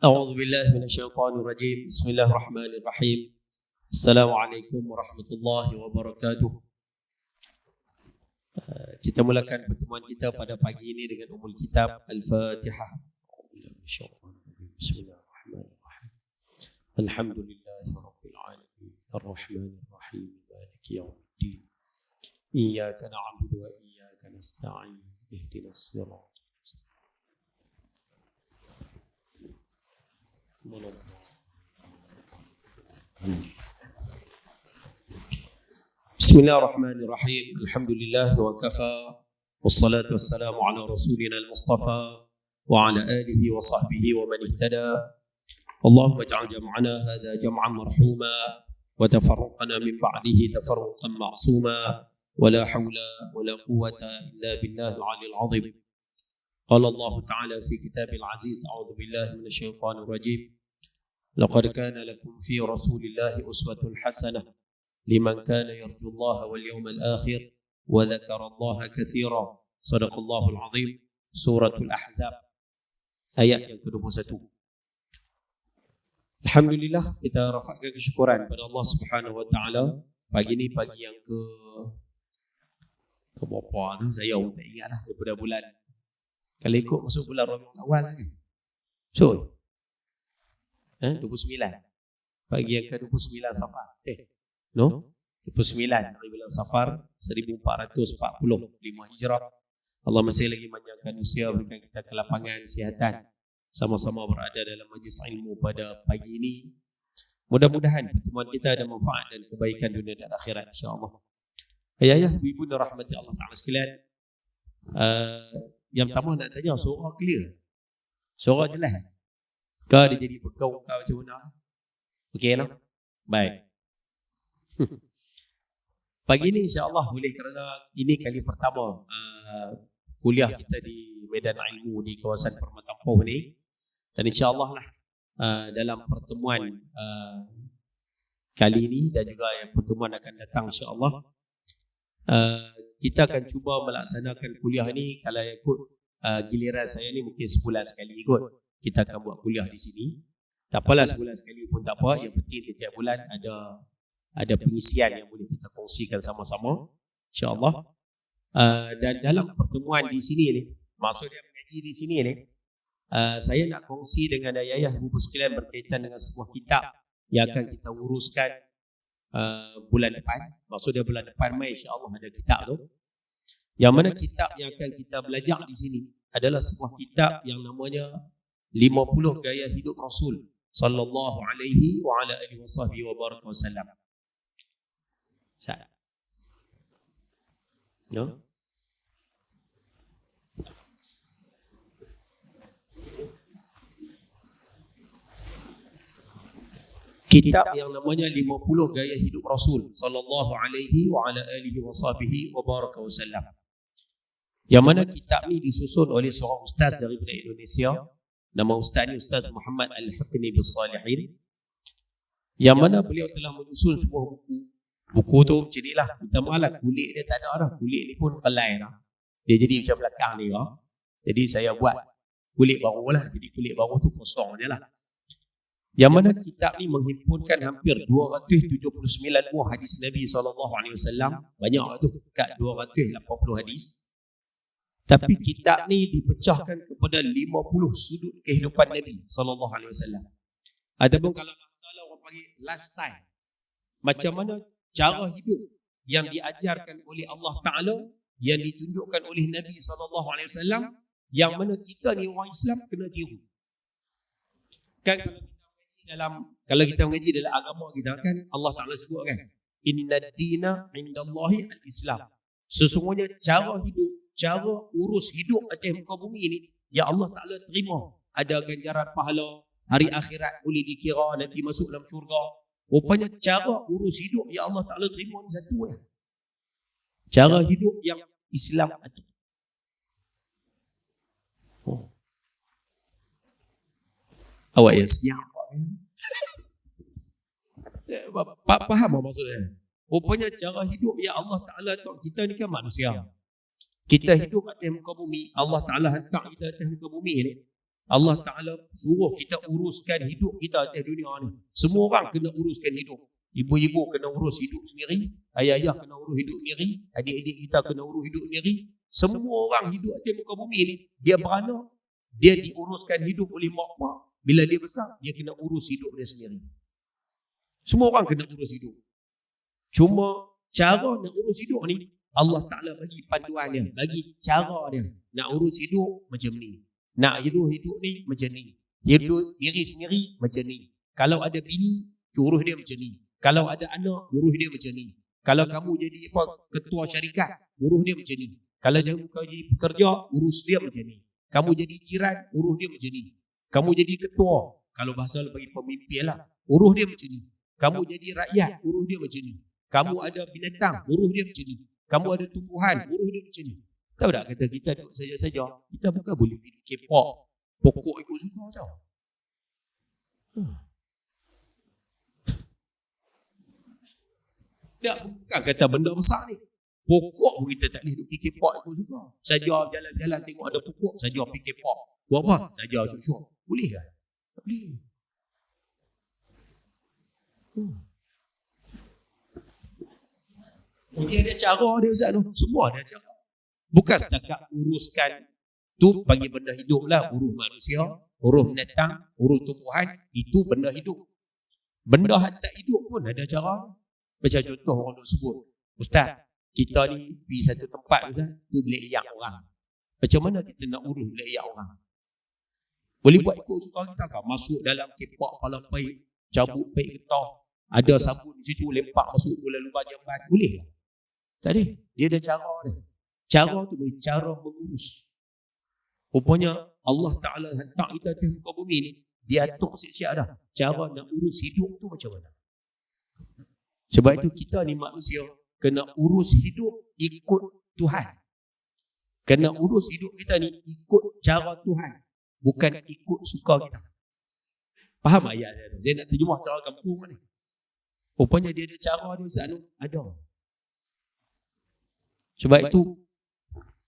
أعوذ بالله من الشيطان الرجيم. بسم الله الرحمن الرحيم. السلام عليكم ورحمة الله وبركاته. Kita mulakan pertemuan kita pada pagi ini dengan umul kitab Al-Fatihah. Bismillahirrahmanirrahim. Alhamdulillahi rabbil alamin. Ar-Rahmanir Rahim. Maliki yaumiddin. Iyyaka na'budu wa iyyaka nasta'in. Ihdinas siratal بسم الله الرحمن الرحيم. الحمد لله وكفى والصلاة والسلام على رسولنا المصطفى وعلى آله وصحبه ومن اهتدى. اللهم اجعل جمعنا هذا جمعا مرحوما وتفرقنا من بعده تفرقا معصوما ولا حول ولا قوة إلا بالله العلي العظيم. قال الله تعالى في كتاب العزيز: أعوذ بالله من الشيطان الرجيم. لقد كان لكم في رسول الله أسوة حسنة لمن كان يرجو الله واليوم الآخر وذكر الله كثيرا. صدق الله العظيم. سورة الأحزاب ayat yang ke-21. Alhamdulillah, kita rafakkan kesyukuran kepada Allah Subhanahu wa taala. Pagi ni pagi yang ke berapa tu saya pun tak ingat dah, daripada bulan. Kalau ikut masuk bulan Rabiul Awal kan. So 29. Pagi yang ke-29 Safar. No? 29 hari bulan Safar 1445 Hijrah. Allah masih lagi panjangkan usia, berikan kita kelapangan, kesihatan, sama-sama berada dalam majlis ilmu pada pagi ini. Mudah-mudahan pertemuan kita ada manfaat dan kebaikan dunia dan akhirat, insya-Allah. Ayah, ibu dan rahmati Allah Ta'ala sekalian. Yang pertama nak tanya, suara clear? Suara jelas? Kau dia jadi bekau kau macam mana? Okey tak? Baik. Pagi ni insya-Allah boleh, kerana ini kali pertama kuliah kita di Medan Ilmu di kawasan Permata Poh ni. Dan insya-Allah lah dalam pertemuan kali ini dan juga yang pertemuan akan datang insya-Allah kita akan cuba melaksanakan kuliah ni. Kalau ikut giliran saya ni mungkin sebulan sekali ikut. Kita akan buat kuliah di sini. Tak apalah, sebulan sekali pun tak apa. Yang penting setiap bulan ada pengisian yang boleh kita kongsikan sama-sama, insya-Allah. Dan dalam pertemuan di sini ni, maksudnya mengaji di sini ni, saya nak kongsi dengan ayah ibu sekalian berkaitan dengan sebuah kitab yang akan kita uruskan bulan depan. Maksudnya bulan depan Mei insya-Allah ada kitab tu. Yang mana kitab yang akan kita belajar di sini adalah sebuah kitab yang namanya 50 gaya hidup Rasul sallallahu alaihi wa ala alihi wasahbihi wa baraka wasallam. No? Kitab yang namanya 50 gaya hidup Rasul sallallahu alaihi wa ala alihi wasahbihi wa baraka wasallam. Yang mana kitab ni disusun oleh seorang ustaz daripada Indonesia. Nama ustaz ni Ustaz Muhammad Al-Haqni Bis-Salihin, yang mana beliau telah menyusun sebuah buku. Buku tu macam ni lah. Minta maaf lah, kulit dia tak ada dah. Kulit ni pun kelai dah. Dia jadi macam belakang ni lah. Jadi saya buat kulit baru lah. Jadi kulit baru tu kosong je lah. Yang mana kitab ni menghimpunkan hampir 279 buah hadis Nabi SAW. Banyak tu, dekat 280 hadis. Tapi kitab ni dipecahkan kepada 50 sudut kehidupan Nabi SAW. Ataupun kalau masalah orang panggil lifestyle, macam mana cara hidup yang diajarkan oleh Allah Ta'ala, yang ditunjukkan oleh Nabi SAW, yang mana kita ni orang Islam kena tiru. Kan kalau kita mengaji dalam agama kita kan, Allah Ta'ala sebut kan, inna dina indallahi al-Islam. Sesungguhnya cara hidup, cara urus hidup atas muka bumi ini, ya Allah Ta'ala terima. Ada ganjaran pahala, hari akhirat boleh dikira, nanti masuk dalam syurga. Rupanya cara urus hidup ya Allah Ta'ala terima ni satu ya. Cara hidup yang Islam ada. Awak yang siap. Faham apa maksudnya? Rupanya cara hidup ya Allah Ta'ala, kita ni kan manusia. Kita hidup atas muka bumi, Allah Ta'ala hantar kita atas muka bumi ni Allah Ta'ala suruh kita uruskan hidup kita atas dunia ni. Semua orang kena uruskan hidup. Ibu-ibu kena urus hidup sendiri, ayah-ayah kena urus hidup sendiri, adik-adik kita kena urus hidup sendiri. Semua orang hidup atas muka bumi ni, dia beranak, dia diuruskan hidup oleh mak bapak. Bila dia besar, dia kena urus hidup dia sendiri. Semua orang kena urus hidup. Cuma cara nak urus hidup ni, Allah Ta'ala bagi panduan dia, bagi cara dia. Nak urus hidup macam ni. Nak hidup ni macam ni. Hidup diri sendiri macam ni. Kalau ada bini, urus dia macam ni. Kalau ada anak, urus dia macam ni. Kalau kamu jadi ketua syarikat, urus dia macam ni. Kalau kamu jadi pekerja, urus dia macam ni. Kamu jadi jiran, urus dia macam ni. Kamu jadi ketua, kalau bahasa bagi pemimpin lah, urus dia macam ni. Kamu jadi rakyat, urus dia macam ni. Kamu ada binatang, urus dia macam ni. Kamu ada tumbuhan, urus dia macam ni. Tahu tak, kata kita duduk saja-saja, kita bukan boleh fikir pokok ikut suka tau. Tak, bukan kata benda besar ni. Pokok pun kita tak boleh duk fikir pok ikut suka. Saja jalan-jalan tengok ada pokok, saja fikir pok. Buat apa? Saja syuk-syuk. Boleh ke? Tak boleh. Dia ada cara dia Ustaz tu. Semua ada cara. Bukan setakat uruskan tu bagi benda hidup lah. Urus manusia, urus binatang, urus tumbuhan. Itu benda hidup. Benda tak hidup pun ada cara. Macam contoh orang nak sebut, Ustaz, kita ni pergi satu tempat Ustaz, tu boleh iyak orang. Macam mana kita nak urus boleh iyak orang? Boleh buat ikut suka kita kan? Masuk dalam kepak kepala paip, cabut paip getah, ada sabun di situ, lempak masuk bola lubang jamban. Boleh tak? Tak ada. Dia ada cara dia. Cara tu cara mengurus. Rupanya Allah Ta'ala hantar kita atas muka bumi ni, dia atur siap-siap dah. Cara nak urus hidup tu macam mana? Sebab itu kita ni manusia kena urus hidup ikut Tuhan. Kena urus hidup kita ni ikut cara Tuhan, bukan ikut suka kita. Faham ayat saya tu? Saya nak terjemah cara kampung ni. Rupanya dia ada cara dia Ustaz tu. Ada. Sebab itu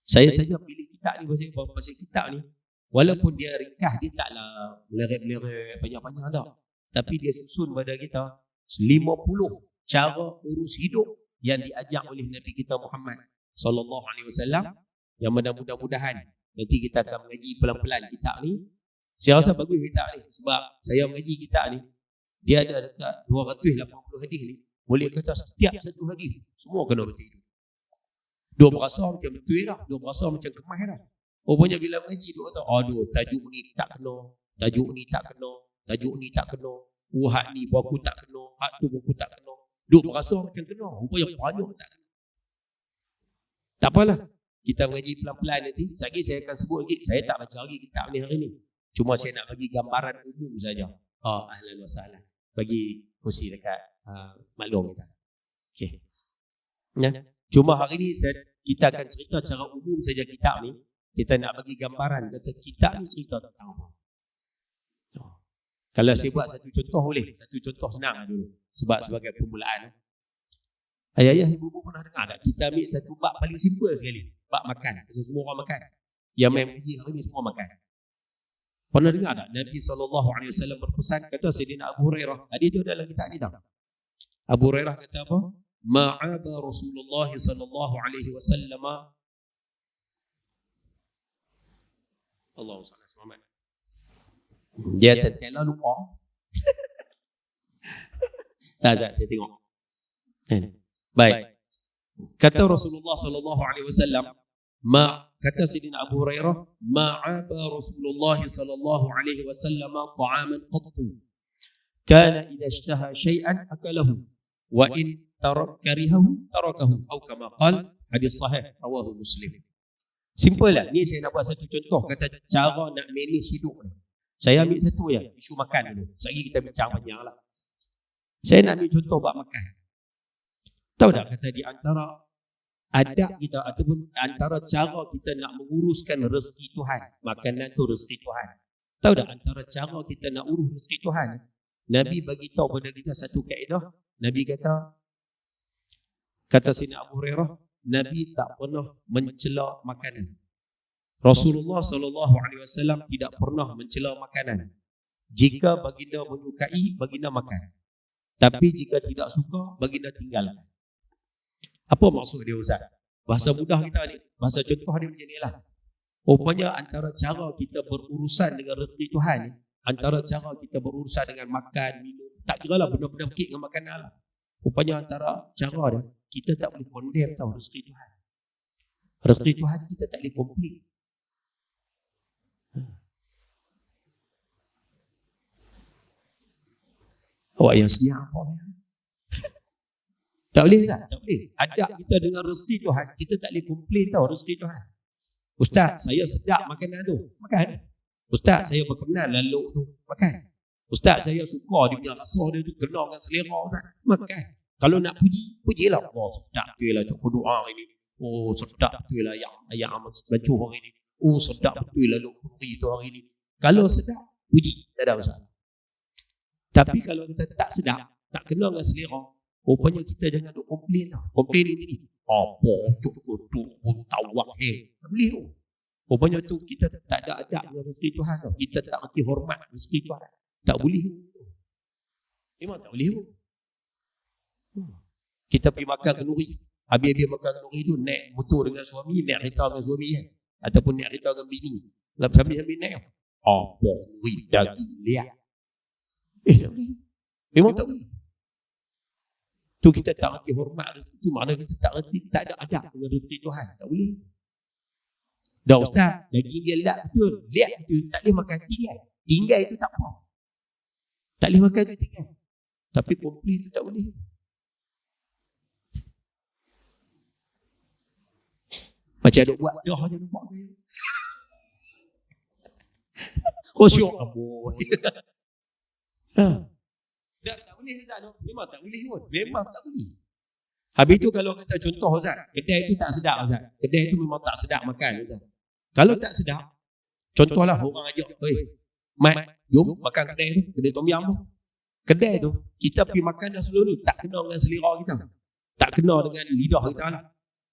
saya saja pilih kitab ni, pasal kitab ni walaupun dia ringkas, dia taklah meleret-meleret banyak-banyak tak. Tapi dia susun pada kita 50 cara urus hidup yang diajak oleh Nabi kita Muhammad sallallahu alaihi wasallam, yang mudah-mudahan nanti kita akan mengaji pelan-pelan kitab ni. Saya rasa bagus kitab ni sebab saya mengaji kitab ni, dia ada dekat 280 hadis ni. Boleh kata setiap satu hadis semua kena betul hidup. Dua berasa macam betul dah, dua berasa macam kemas dah. Rupanya bila mengaji dia kata, aduh tajuk ni tak kena, tajuk ni tak kena, tajuk ni tak kena, hak ni buku tak kena, hak tu buku tak kena. Duk berasa macam kena. Rupanya banyak tak kena. Tak apalah. Kita mengaji pelan-pelan nanti. Sekali saya akan sebut lagi. Saya tak baca lagi kitab ni hari ni. Cuma saya nak bagi gambaran umum saja. Ahlan wa sahlan. Bagi kursi dekat maklum kita. Okey. Ya. Cuma hari ni kita akan cerita secara umum saja kitab ni. Kita nak bagi gambaran. Kata kitab ni cerita tentang apa. Kalau saya buat satu contoh boleh. Satu contoh senang dulu. Sebab sebagai permulaan. Ayah-ayah, ibu-ibu pernah dengar tak? Kita ambil satu bab paling simple sekali. Bab makan. Pasal semua orang makan. Yang main mengaji hari ni semua makan. Pernah dengar tak? Nabi SAW berpesan, kata Sayyidina Abu Hurairah. Hadis itu dalam kitab ni tak? Abu Hurairah kata apa? Ma'aba Rasulullah SAW. Allahu SWT. Dia tertelah lupa. Tak, saya tengok. Baik. Kata Rasulullah sallallahu alaihi wasallam, kata Sayyidina Abu Hurairah, ma'aba Rasulullah sallallahu alaihi wasallam ta'aman qattu. Kana idza ishtaha shay'an akalahu wa in karihahu tarakahu atau kama qala, hadis sahih rawahu Muslim. Simple lah. Ni saya nak buat satu contoh kata cara nak manage hidup ni. Saya ambil satu ya, isu makan dulu. Sekali kita bincang panjanglah. Saya nak ambil contoh bab makan. Tahu tak kata di antara adab kita ataupun antara cara kita nak menguruskan rezeki Tuhan, makanan tu rezeki Tuhan. Tahu tak antara cara kita nak urus rezeki Tuhan? Nabi bagi tahu pada kita satu kaedah. Nabi kata Sayyidina Abu Hurairah, Nabi tak pernah mencela makanan. Rasulullah SAW tidak pernah mencela makanan. Jika baginda menyukai, baginda makan. Tapi jika tidak suka, baginda tinggalkan. Apa maksud dia Ustaz? Bahasa mudah kita ni, bahasa contoh dia macam ni lah. Rupanya antara cara kita berurusan dengan rezeki Tuhan ni, antara cara kita berurusan dengan makan, minum, tak kira lah benda-benda berkait dengan makanan lah. Rupanya antara cara dia, kita tak boleh condemn tau rezeki Tuhan. Rezeki Tuhan kita tak boleh komplain. Awak yang senyap apa ni? Tak boleh Ustaz? Tak boleh. Adab kita dengan rezeki Tuhan, kita tak boleh komplain tau rezeki Tuhan. Ustaz, saya sedap makanan tu. Makan. Ustaz, saya berkenan lauk tu. Makan. Ustaz, saya suka dia punya rasa dia tu, kena dengan selera Ustaz. Makan. Kalau nak puji, pujilah. Oh, sedap tu ialah cokor doa hari ni. Oh, sedap tu ialah ayam baju hari ni. Oh, sedap tu ialah lauk puri tu hari ni. Kalau sedap, puji. Tak ada masalah. Tapi kalau kita tak sedap, tak kena dengan selera, rupanya kita jangan duk komplain tau. Komplain ni. Apa cokor tu pun tawak tak boleh tu. Rupanya tu kita tak ada adab dengan rezeki Tuhan tau. Kita tak reti hormat rezeki Tuhan. Tak boleh tu. Memang tak boleh tu. Kita pergi makan kenduri. Habis-habis makan kenduri tu naik motor dengan suami, naik kereta dengan suami kan. Ataupun naik kereta dengan bini. Sambil-sambil naik. Apa kenduri daging lihat. Tak boleh. Memang tak boleh. Tu kita tak reti hormat rezeki tu, makna kita tak reti, tak ada adab dengan rezeki Tuhan. Tak boleh. Dah Ustaz, daging dia lihat betul. Lihat betul. Tak boleh makan tinggal. Tinggal itu tak apa. Tak boleh makan tu tinggal. Tapi komplain tu tak boleh. Macam ada buat dah je nampak ke. Khusyuk amboi. Tak boleh Ustaz. Memang tak boleh pun. Memang tak boleh. Habis tu kalau kata contoh Ustaz, kedai tu tak sedap Ustaz. Kedai tu memang tak sedap makan Ustaz. Kalau tak sedap, contohlah orang ajak, Mat, jom makan kedai tu, kedai tom yum tu. Kedai tu, kita pergi makan dah sebelum tu, tak kena dengan selera kita. Tak kena dengan lidah kita lah.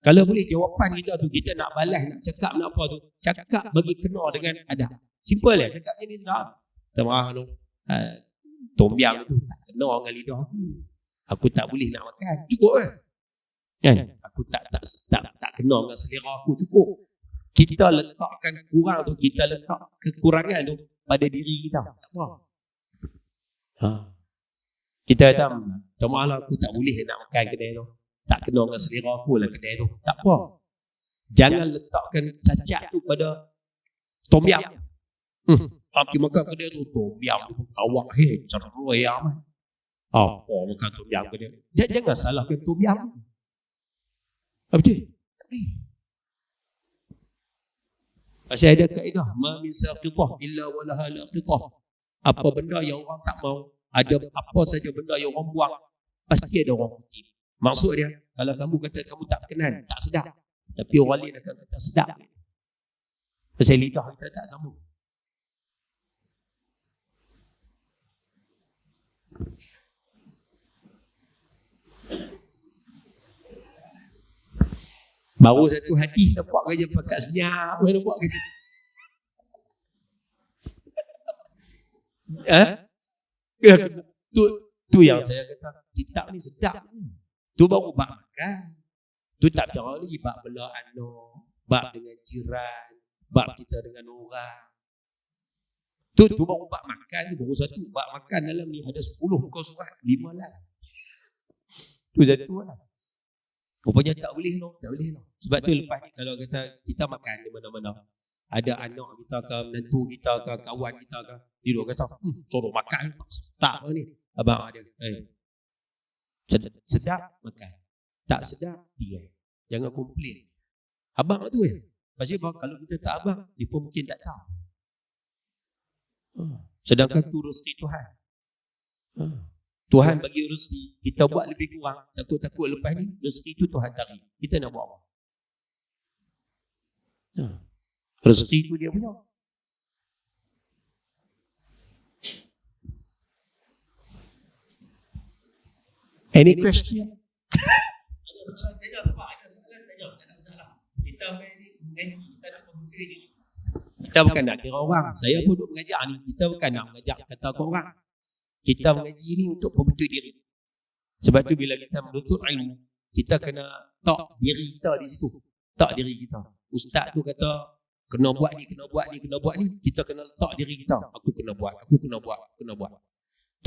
Kalau boleh jawapan kita tu, kita nak balas, nak cakap nak apa tu, cakap bagi kena dengan adab. Simple lah, cakap je ni sudah. Termarah tu, tom yum tu tak kena dengan lidah aku. Aku tak boleh nak makan, cukup lah. Kan? Aku tak kena dengan selera aku, cukup. Kita letakkan kurang tu, kita letak kekurangan tu pada diri kita. Tak apa. Kita kata, termalah aku tak boleh nak makan kedai tu. Tak kena dengan selera aku lah kedai tu. Tak apa. Jangan letakkan cacat tu pada tom yum. Pergi makan kedai tu, tom yum tu tawak cerai amat. Apa makan tom yum kedai. Jangan salahkan tom yum. Apa je? Tak boleh. Pasal ada kaedah, ma min saqitah illa walaha laqitah. Apa benda yang orang tak mau, ada apa saja benda yang orang buang, pasti ada orang kutip. Maksud dia, kalau kamu kata kamu tak berkenan, tak sedap, tapi orang lain akan kata sedap. Pasal lidah kita tak sama. Baru satu hadis nampak kerja pakat senyap, nampak kerja. Tu yang saya kata, kitab ni sedap. Tu baru bab makan. Tu tak cara lagi bab belah anak, bab dengan jiran, bab kita dengan orang. Tu baru bab makan, baru satu. Bab makan dalam ni ada 10 muka surat, 5 lah. Tu satu lah. Rupanya tak boleh lah, tak boleh lah. Sebab tu lepas ni kalau kita makan di mana-mana, ada anak kita ke, menantu kita ke, kawan kita ke, dia kata, suruh makan, tak sedap ni. Abang ada, sedap makan, tak sedap dia. Jangan komplain. Abang tu Pasal kalau kita tak abang, dia pun mungkin tak tahu. Sedangkan tu rezeki Tuhan. Tuhan bagi rezeki, kita buat lebih kurang, takut-takut lepas ni rezeki tu Tuhan tarik. Kita nak buat apa? Rezeki tu dia punya. Any question? Tanya, Pak, ada soalan tanya, tak ada masalah. Kita main ni, kita nak komputer ni. Kita bukan nak kira orang. Saya pun duk mengajar ni. Kita bukan nak mengajar kata ke orang. Kita mengaji ni untuk membentuk diri. Sebab tu bila kita menuntut ilmu, kita kena tak diri kita di situ. Tak diri kita. Ustaz tu kata kena buat ni, kena buat ni, kena buat ni. Kita kena letak diri kita. Aku kena buat, aku kena buat, aku kena buat.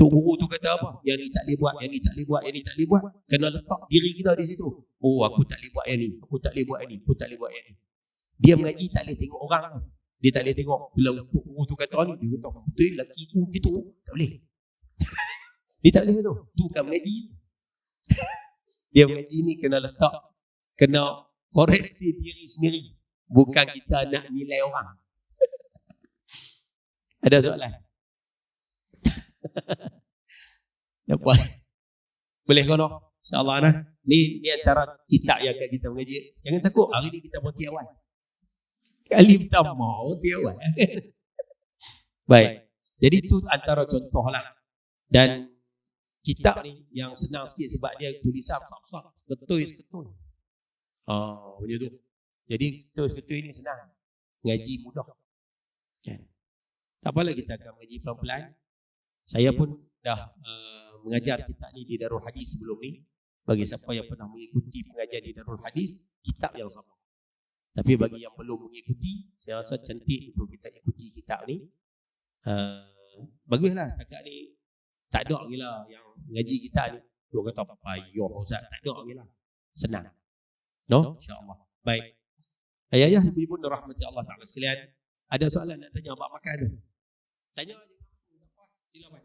Tok guru tu kata apa? Yang ni tak boleh buat, yang ni tak boleh buat, yang ni tak boleh buat. Kena letak diri kita di situ. Oh, aku tak boleh buat yang ni, aku tak boleh buat yang ni, aku tak boleh buat yang ni. Dia mengaji tak boleh tengok orang. Dia tak boleh tengok bila tok guru tu kata ni, dia kata betul lelaki tu gitu. Tak boleh. Dia tak boleh tu. Tu bukan mengaji. Dia mengaji ni kena letak, kena koreksi diri sendiri. Bukan kita nak nilai orang. Ada soalan? Dapat? Boleh kono? InsyaAllah nah. Ni antara kitab yang akan kita mengaji. Jangan takut, hari ni kita berhenti awal. Kali pertama berhenti awal. Baik. Jadi tu antara contoh lah. Dan kitab ni yang senang sikit sebab dia tulisan besar-besar. Ketui-ketui. Macam tu. Jadi ketui-ketui ni senang. Ngaji mudah. Kan? Tak apalah, kita akan mengaji pelan-pelan. Saya pun dah mengajar kitab ni di Darul Hadis sebelum ni. Bagi siapa yang pernah mengikuti pengajian di Darul Hadis, kitab yang sama. Tapi bagi yang belum mengikuti, saya rasa cantik untuk kita ikuti kitab ni. Baguslah cakap ni. Tak ada lagi lah yang mengaji kitab ni. Dia kata payah Ustaz, tak ada lagi lah. Senang. No? InsyaAllah. Baik. Ayah-ayah, ibu-ibu rahmati Allah Ta'ala sekalian. Ada soalan nak tanya bab makan tu? Tanya je. Silakan.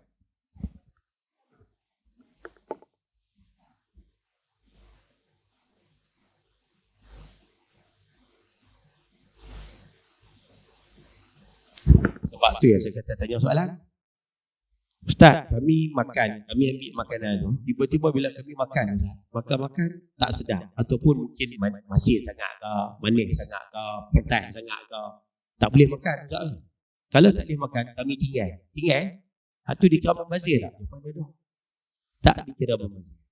Sebab tu yang saya kata tanya soalan. Ustaz, kami makan, kami ambil makanan tu. Tiba-tiba bila kami makan, makan tak sedap. Ataupun mungkin masin sangat ke, manis sangat ke, pedas sangat ke. Tak boleh makan, Ustaz. Kalau tak boleh makan, kami tinggal. Itu dikira membazir tak? Tak dikira membazir.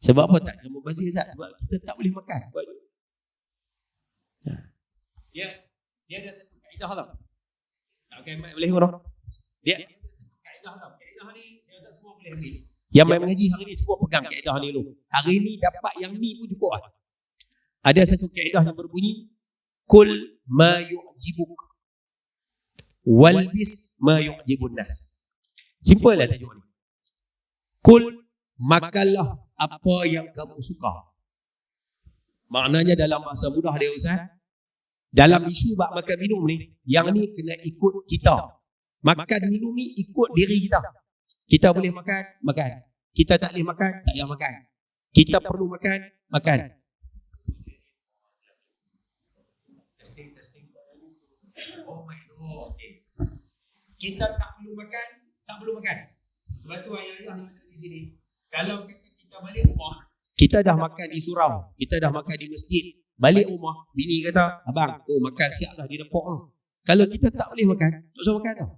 Sebab apa tak dikira membazir, Ustaz? Sebab kita tak boleh makan. Dia ada satu kaedah tau. Tak pakai mic boleh orang. Dia ada satu kaedah tau. Kaedah ni saya rasa semua boleh ambil. Yang main mengaji hari ni semua pegang kaedah ni dulu. Hari ni dapat yang ni pun cukup lah. Ada satu kaedah yang berbunyi kul ma yu'jibuk walbis ma yu'jibun nas. Simple lah tajuk ni. Kul, makanlah apa yang kamu suka. Maknanya dalam bahasa mudah dia Ustaz, dalam isu bab makan minum ni, yang ni kena ikut kita. Makan minum ni ikut diri kita. Kita boleh makan, makan. Kita tak boleh makan, tak payah makan. Kita perlu makan, makan. Kita tak perlu makan, tak perlu makan. Sebab tu ayah-ayah yang ada di sini, kalau kita balik rumah, kita dah makan di surau, kita dah makan di masjid, balik rumah, bini kata, abang, makan siap dah di depok tu. Kalau kita tak boleh makan, tak usah makan tau.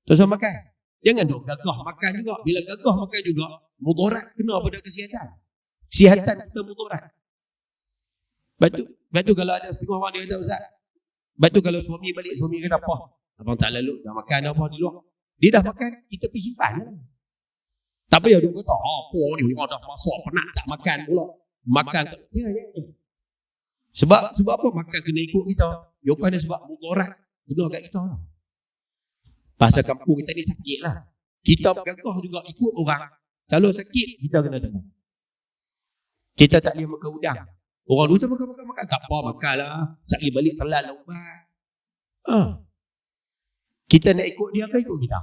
Tak usah makan. Jangan duk gagah makan juga. Bila gagah makan juga, mudarat kena pada kesihatan. Kesihatan kita mudarat. Lepas tu kalau ada setengah orang dia kata, Ustaz, lepas tu kalau suami balik, suami kata apa? Abang tak lalu, dah makan apa di luar. Dia dah makan, kita pergi simpan. Tak payah dia kata, apa ni, orang dah masak, penat tak makan pula. Makan. Ya. Sebab apa makan kena ikut kita? Jawapan dia sebab mudarat kena kat kita lah. Bahasa kampung kita ni sakit lah. Kita bergagah juga ikut orang. Kalau sakit, kita kena tengok. Kita tak boleh makan udang. Orang dulu tu makan. Tak apa, makan lah. Sakit balik telan lah ubat. Kita nak ikut dia ke ikut kita?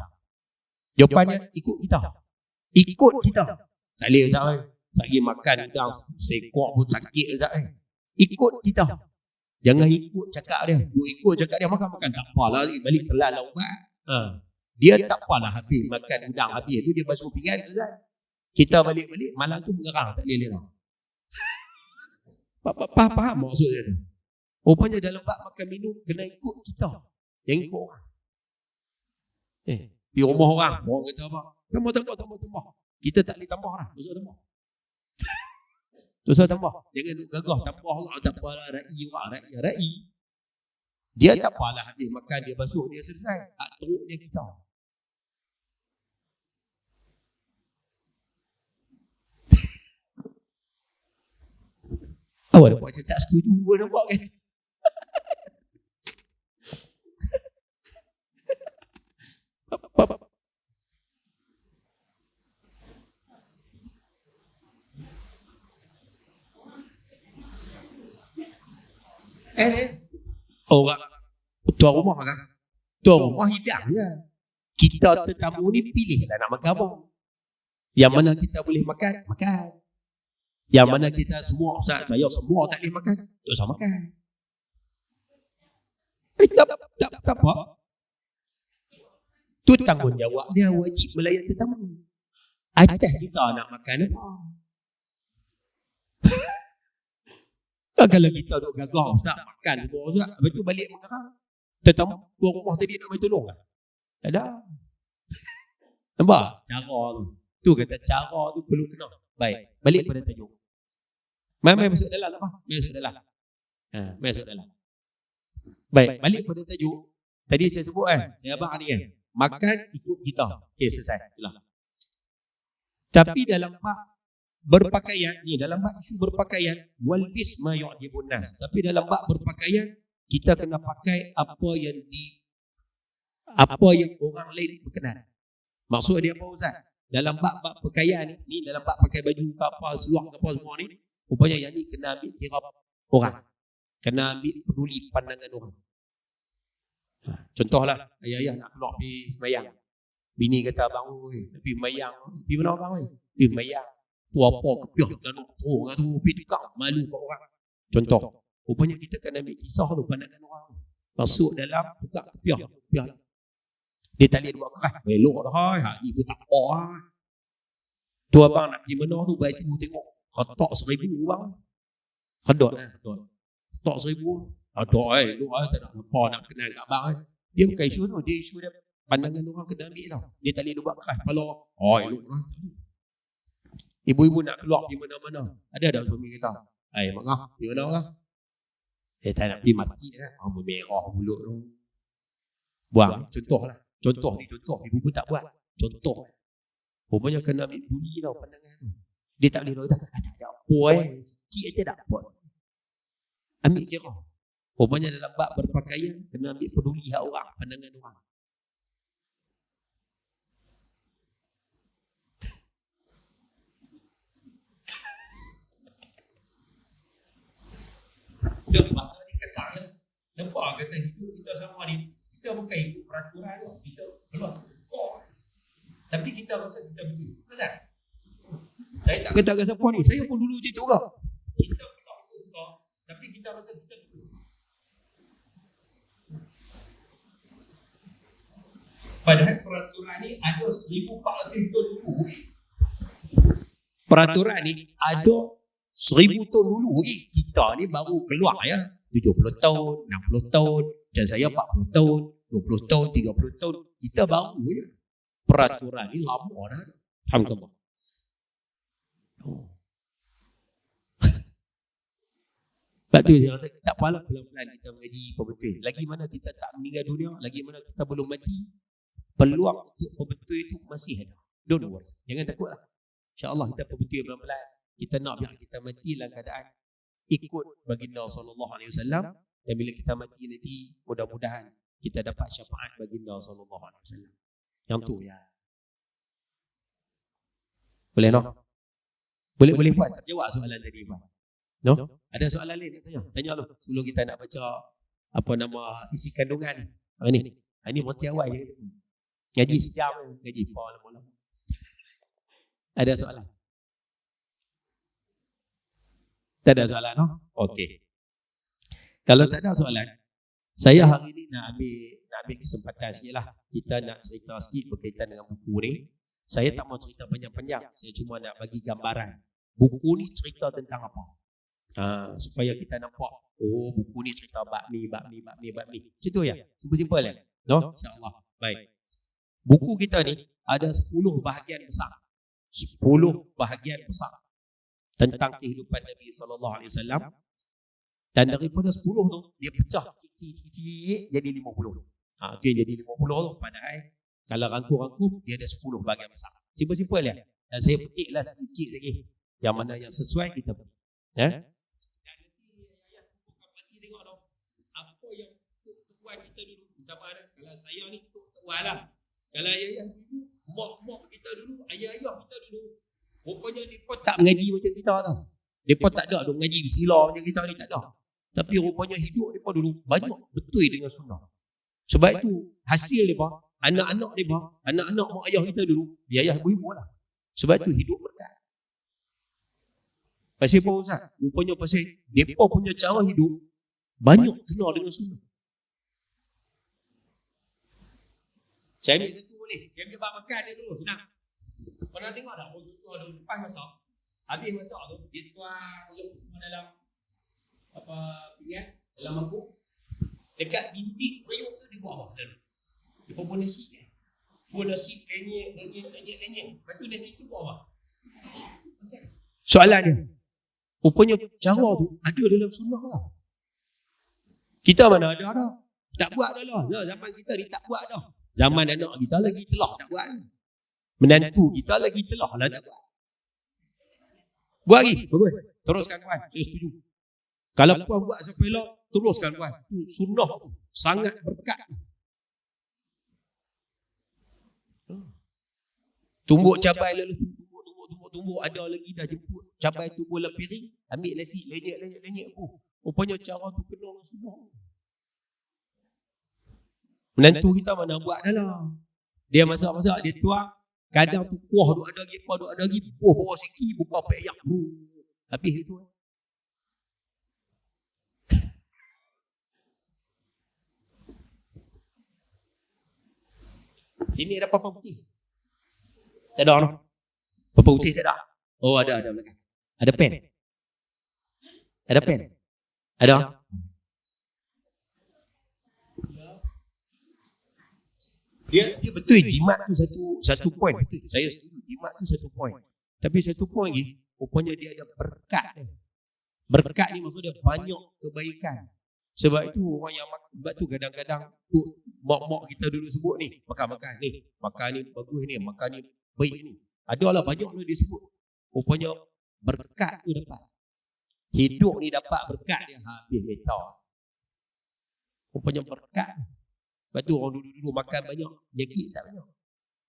Jawapannya ikut kita. Ikut kita. Tak boleh Ustaz. Sakit makan udang sekor pun sakit Ustaz. Ikut kita. Jangan ikut cakap dia. You ikut cakap dia makan. Tak apalah, balik telan lah ubat. Dia tak apalah habis makan udang habis tu dia basuh pinggan Ustaz. Kita balik-balik malam tu mengerang tak boleh lah. Faham maksud dia tu? Rupanya dalam bab makan minum kena ikut kita. Jangan ikut orang. Pergi rumah orang kata apa? Tambah. Kita tak boleh tambah lah. Tak usah tambah. Jangan duk gagah tambah lah. Tak apalah ra'i. Dia tak apalah habis makan dia basuh dia selesai. Hak teruknya kita. Awak nampak macam tak setuju pun nampak kan? Orang tuan rumah kan? Tuan rumah hidang je. Kita tetamu ni pilihlah nak makan apa. Yang mana kita boleh makan, makan. Yang mana kita semua, Ustaz, saya semua tak boleh makan, tak usah makan. Tak apa. Tu tanggungjawab dia, wajib melayan tetamu. Atas kita nak makan apa. Kalau kita duk gagah, Ustaz, makan semua, Ustaz, habis tu balik makan. Tetamu tuan rumah tadi nak main tolong kan? Tak ada. Nampak? Cara tu. Tu kata cara tu perlu kena. Baik, balik pada tajuk. Mai masuk dalam apa? Masuk dalam. Masuk dalam. Baik, balik pada tajuk. Tadi saya sebut saya abang ni kan. Makan ikut kita. Okey, selesai. Itulah. Tapi dalam bab berpakaian ni, dalam bab isu berpakaian, walbis ma yu'jibun nas. Tapi dalam bab berpakaian, kita kena pakai apa yang orang lain berkenan. Maksud dia apa, Ustaz? Dalam bab pakaian ni dalam bab pakai baju kapal, seluar kapal semua ni, rupanya yang ni kena ambil kira orang. Kena ambil peduli pandangan orang. Contohlah, ayah nak keluar pergi sembahyang. Bini kata, abang, oi, nak pergi sembahyang. Pergi mana abang, oi? Pergi sembahyang. Tu apa kepiah dan terung tu, pergi tukar malu kat orang. Contoh, rupanya kita kena ambil kisah tu pandangan orang. Masuk dalam tukar kepiah. Dia tak boleh buat keras. Belok dah, hak ni pun tak apa. Tu abang nak pergi mana tu, baju tengok ketok 1,000 bang. Kedot kedot. Ketok 1,000. Aduh, lu tak nak apa nak kenal kat abang. Dia bukan isu tu, dia isu dia pandangan orang kena ambil tau. Dia tak boleh buat keras kepala. Elok lah. Ibu-ibu nak keluar pergi mana-mana. Ada tak suami kita? Mangah, pergi mana lah? Tak nak pergi mati lah. Merah mulut tu. Buang, contoh lah. Contoh, ibu-ibu tak buat. Contoh. Rupanya kena ambil peduli tau pandangan tu. Dia tak boleh kata, tak ada apa sikit aja tak apa. Ambil kira. Rupanya dalam bab berpakaian, kena ambil peduli hak orang, pandangan orang. Dia masa ni kesal. Nampak kata hidup kita sama ni, kita bukan ikut peraturan tu. Kita keluar. Tapi kita rasa kita betul. Betul? Saya tak kata kat siapa ni. Saya pun dulu macam tu juga. Kita keluar ikut kita, tapi kita rasa kita betul. Padahal peraturan ni ada 1,400 tahun dulu. Peraturan ni ada 1,000 tahun dulu. Kita ni baru keluar 70 tahun, 60 tahun, dan saya 40 tahun, 20 tahun, 30 tahun. Kita baru peraturan ni lama dah. Alhamdulillah. Sebab tu saya rasa tak apalah pelan-pelan kita menjadi pembetul. Lagi mana kita tak meninggal dunia, lagi mana kita belum mati, peluang untuk pembetul itu masih ada. Don't worry. Jangan takutlah. InsyaAllah kita pembetul pelan-pelan. Kita nak biar kita mati dalam keadaan ikut baginda SAW. Dan bila kita mati nanti, mudah-mudahan kita dapat syafaat baginda SAW. Yang tu ya. Boleh no? Boleh buat terjawab soalan tadi, Pak. No? Ada soalan lain nak tanya? Tanya lu sebelum kita nak baca apa nama isi kandungan. Ini mati awal je. Ngaji sejam, ngaji lama-lama. Ada soalan? Tak ada soalan, no? Okey. Kalau tak ada soalan, saya hari ni nak ambil kesempatan sikitlah. Kita nak cerita sikit berkaitan dengan buku ni. Saya tak mau cerita panjang-panjang. Saya cuma nak bagi gambaran. Buku ni cerita tentang apa? Supaya kita nampak, buku ni cerita bab ni. Macam tu ya? Simple-simple ya? No? InsyaAllah. Baik. Buku kita ni ada 10 bahagian besar. 10 bahagian besar tentang kehidupan Nabi SAW. Dan daripada 10 tu, dia pecah cik jadi 50. Itu yang jadi 50 tu. Padahal kalau rangkum-rangkum, dia ada 10 bahagian besar. Simple-simple lah. Dan saya petiklah sikit-sikit lagi. Yang mana yang sesuai kita petik. Dan nanti ayah bukan tengok tau. Apa yang tuan kita dulu. Macam mana? Kalau saya ni tuan lah. Kalau ayah dulu, mak kita dulu, ayah kita dulu. Rupanya mereka tak mengaji macam kita tau. Mereka tak ada mengaji sila macam kita ni, tak ada. Tapi rupanya hidup mereka dulu banyak betul dengan sunnah. Sebab itu hasil mereka, anak-anak mereka, anak-anak mak ayah kita dulu, ayah ibu-ibu lah. Sebab itu hidup berkat. Pasal apa Ustaz? Rupanya pasal mereka punya cara hidup banyak kena dengan sunnah. Saya ambil satu boleh. Saya ambil bab makan dia dulu, senang. Pernah tengok tak? Orang tu ada lepas masak. Habis masak tu, dia tuang semua dalam apa pinggan, dalam mangkuk. Dekat bintik periuk tu dia buat apa? Dia pun nasi kan? Pun nasi lenyek. Lepas tu nasi tu buat apa? Soalan dia, rupanya cara tu ada dalam sunnah lah. Kita mana ada dah? Tak buat dah lah. Zaman kita ni tak buat dah. Zaman anak kita lagi telah tak buat. Menantu kita lagi telah lah tak buat. Buat lagi? Bagus. Teruskan kawan. Saya setuju. Kalau puan buat sampai elok, teruskan kawan. Sunnah tu sangat berkat. Tumbuk cabai lalu tumbuk ada lagi dah jemput cabai tu bola piring, ambil nasi lenyek pun. Rupanya cara tu kena dengan sunnah. Menantu kita mana buat dah lah. Dia masak-masak, dia tuang. Kadang tu kuah duk ada lagi, bawa sikit, buka peyak. Habis itu. Sini ada papan putih. Tak ada no? Papan putih tak ada? Oh ada belakang. Ada pen? Ada pen? Ada? Dia betul jimat tu satu poin. Betul. Saya setuju jimat tu satu poin. Tapi satu poin lagi, rupanya dia ada berkat dia. Berkat ni maksudnya banyak kebaikan. Sebab itu orang yang sebab tu kadang-kadang mak-mak kita dulu sebut ni, makan ni bagus ni, makan ni baik ni. Adalah banyak lah dia sebut. Rupanya berkat tu dapat. Hidup ni dapat berkat dia habis meter. Rupanya berkat. Sebab tu orang dulu makan banyak, nyakit tak banyak.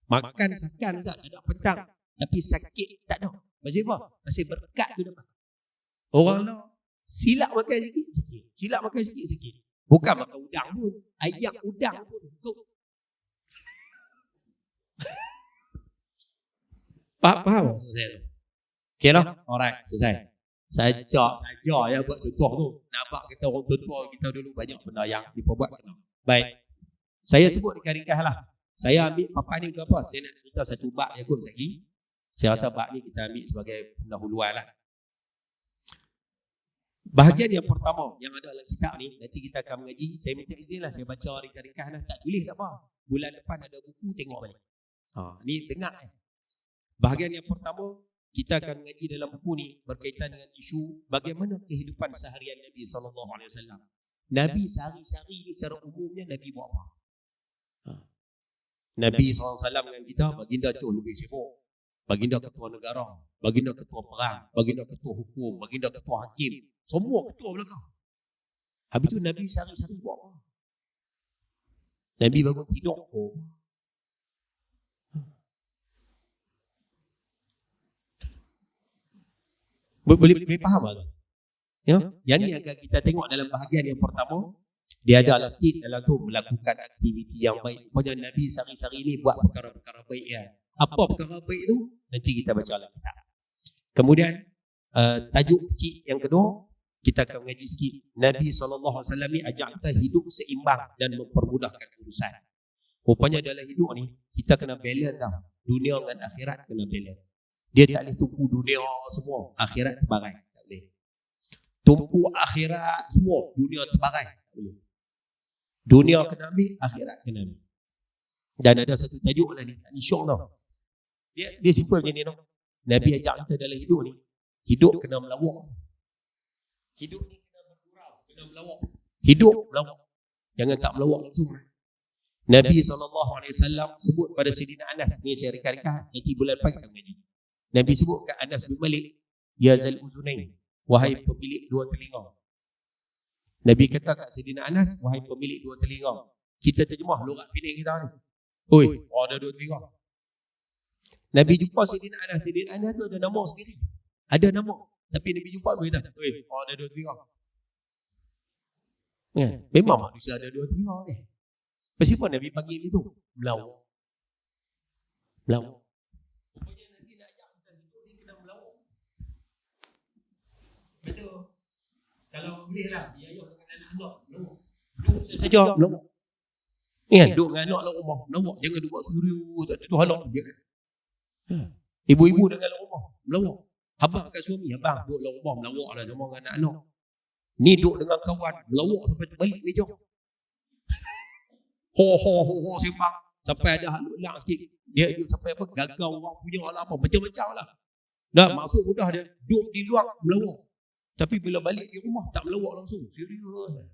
Makan sakan tak ada pentang, tapi sakit tak ada. Pasal apa? Pasal berkat tu dapat. Orang nak silap makan sikit, silap makan sikit. Bukan makan udang pun, ayam udang pun. Faham maksud saya tu? Okay lah, alright, selesai. Saja ya buat contoh tu. Nampak kata orang tua kita dulu banyak benda yang diperbuat kena. Baik. Saya sebut ringkas lah. Saya ambil papan ni ke apa? Saya nak cerita satu bab yang kot lagi. Saya rasa bab ni kita ambil sebagai pendahuluan lah. Bahagian yang pertama yang ada dalam kitab ni, nanti kita akan mengaji. Saya minta izin lah, saya baca ringkas lah. Tak tulis tak apa. Bulan depan ada buku, tengok balik. Ni dengar kan. Bahagian yang pertama, kita akan mengaji dalam buku ni berkaitan dengan isu bagaimana kehidupan seharian Nabi SAW. Nabi sehari-hari ni secara umumnya Nabi buat apa? Nabi SAW dengan kita, baginda tu lebih sibuk. Baginda ketua negara, baginda ketua perang, baginda ketua hukum, baginda ketua hakim. Semua ketua belakang. Habis tu Nabi sehari-hari buat apa? Nabi bangun tidur. Boleh faham tak? Ya? Yang ni akan kita tengok dalam bahagian yang pertama. Dia ada lah sikit dalam tu melakukan aktiviti yang baik. Pokoknya Nabi sehari-hari ni buat perkara-perkara baik ya. Apa perkara baik tu? Nanti kita baca dalam kitab. Kemudian tajuk kecil yang kedua, kita akan mengaji sikit. Nabi SAW ni ajak kita hidup seimbang dan mempermudahkan urusan. Rupanya dalam hidup ni kita kena balance tau. Dunia dengan akhirat kena balance. Dia tak boleh tumpu dunia semua, akhirat terbarai. Tak boleh. Tumpu akhirat semua, dunia terbarai. Tak boleh. Dunia kena ambil, akhirat kena ambil. Dan ada satu tajuk lah ni, ni syok tau. Dia simple macam ni tau. Nabi ajak kita dalam hidup ni, hidup kena melawak. Hidup ni kena bergurau. kena melawak. Hidup melawak. Jangan tak melawak langsung. Nabi SAW sebut pada Sayyidina Anas, ni saya rekan-rekan, nanti bulan depan kita mengaji. Nabi sebut kat Anas bin Malik, ya zal uzunain, wahai pemilik dua telinga. Nabi kata kat Sayyidina Anas, wahai pemilik dua telinga. Kita terjemah logat pendek kita ni. Oi, ada dua telinga. Nabi jumpa Sayyidina Anas. Sayyidina Anas tu ada nama sendiri. Ada nama. Tapi Nabi jumpa dia kata, oi, ada dua telinga. Ya, memang manusia ada dua telinga ni. Kenapa Nabi panggil itu? Melawak. Melawak. Rupanya Nabi nak ajak kita hidup ni kena melawak. Betul. Kalau boleh lah, dia ayah dengan anak-anak melawak. Duduk saja melawak. Ni kan, duduk dengan anak dalam rumah melawak. Jangan duduk suria, tak ada tu halak dia. Ibu-ibu dengan rumah melawak. Abang kat suami, abang duduk dalam rumah melawak lah sama dengan anak-anak. Ni duduk dengan kawan melawak sampai terbalik meja. Ho sembang sampai ada haluk lang sikit. Dia sampai apa gagau orang punya lah apa macam-macam lah. Dah masuk mudah dia duduk di luar melawak. Tapi bila balik di rumah tak melawak langsung. Serius.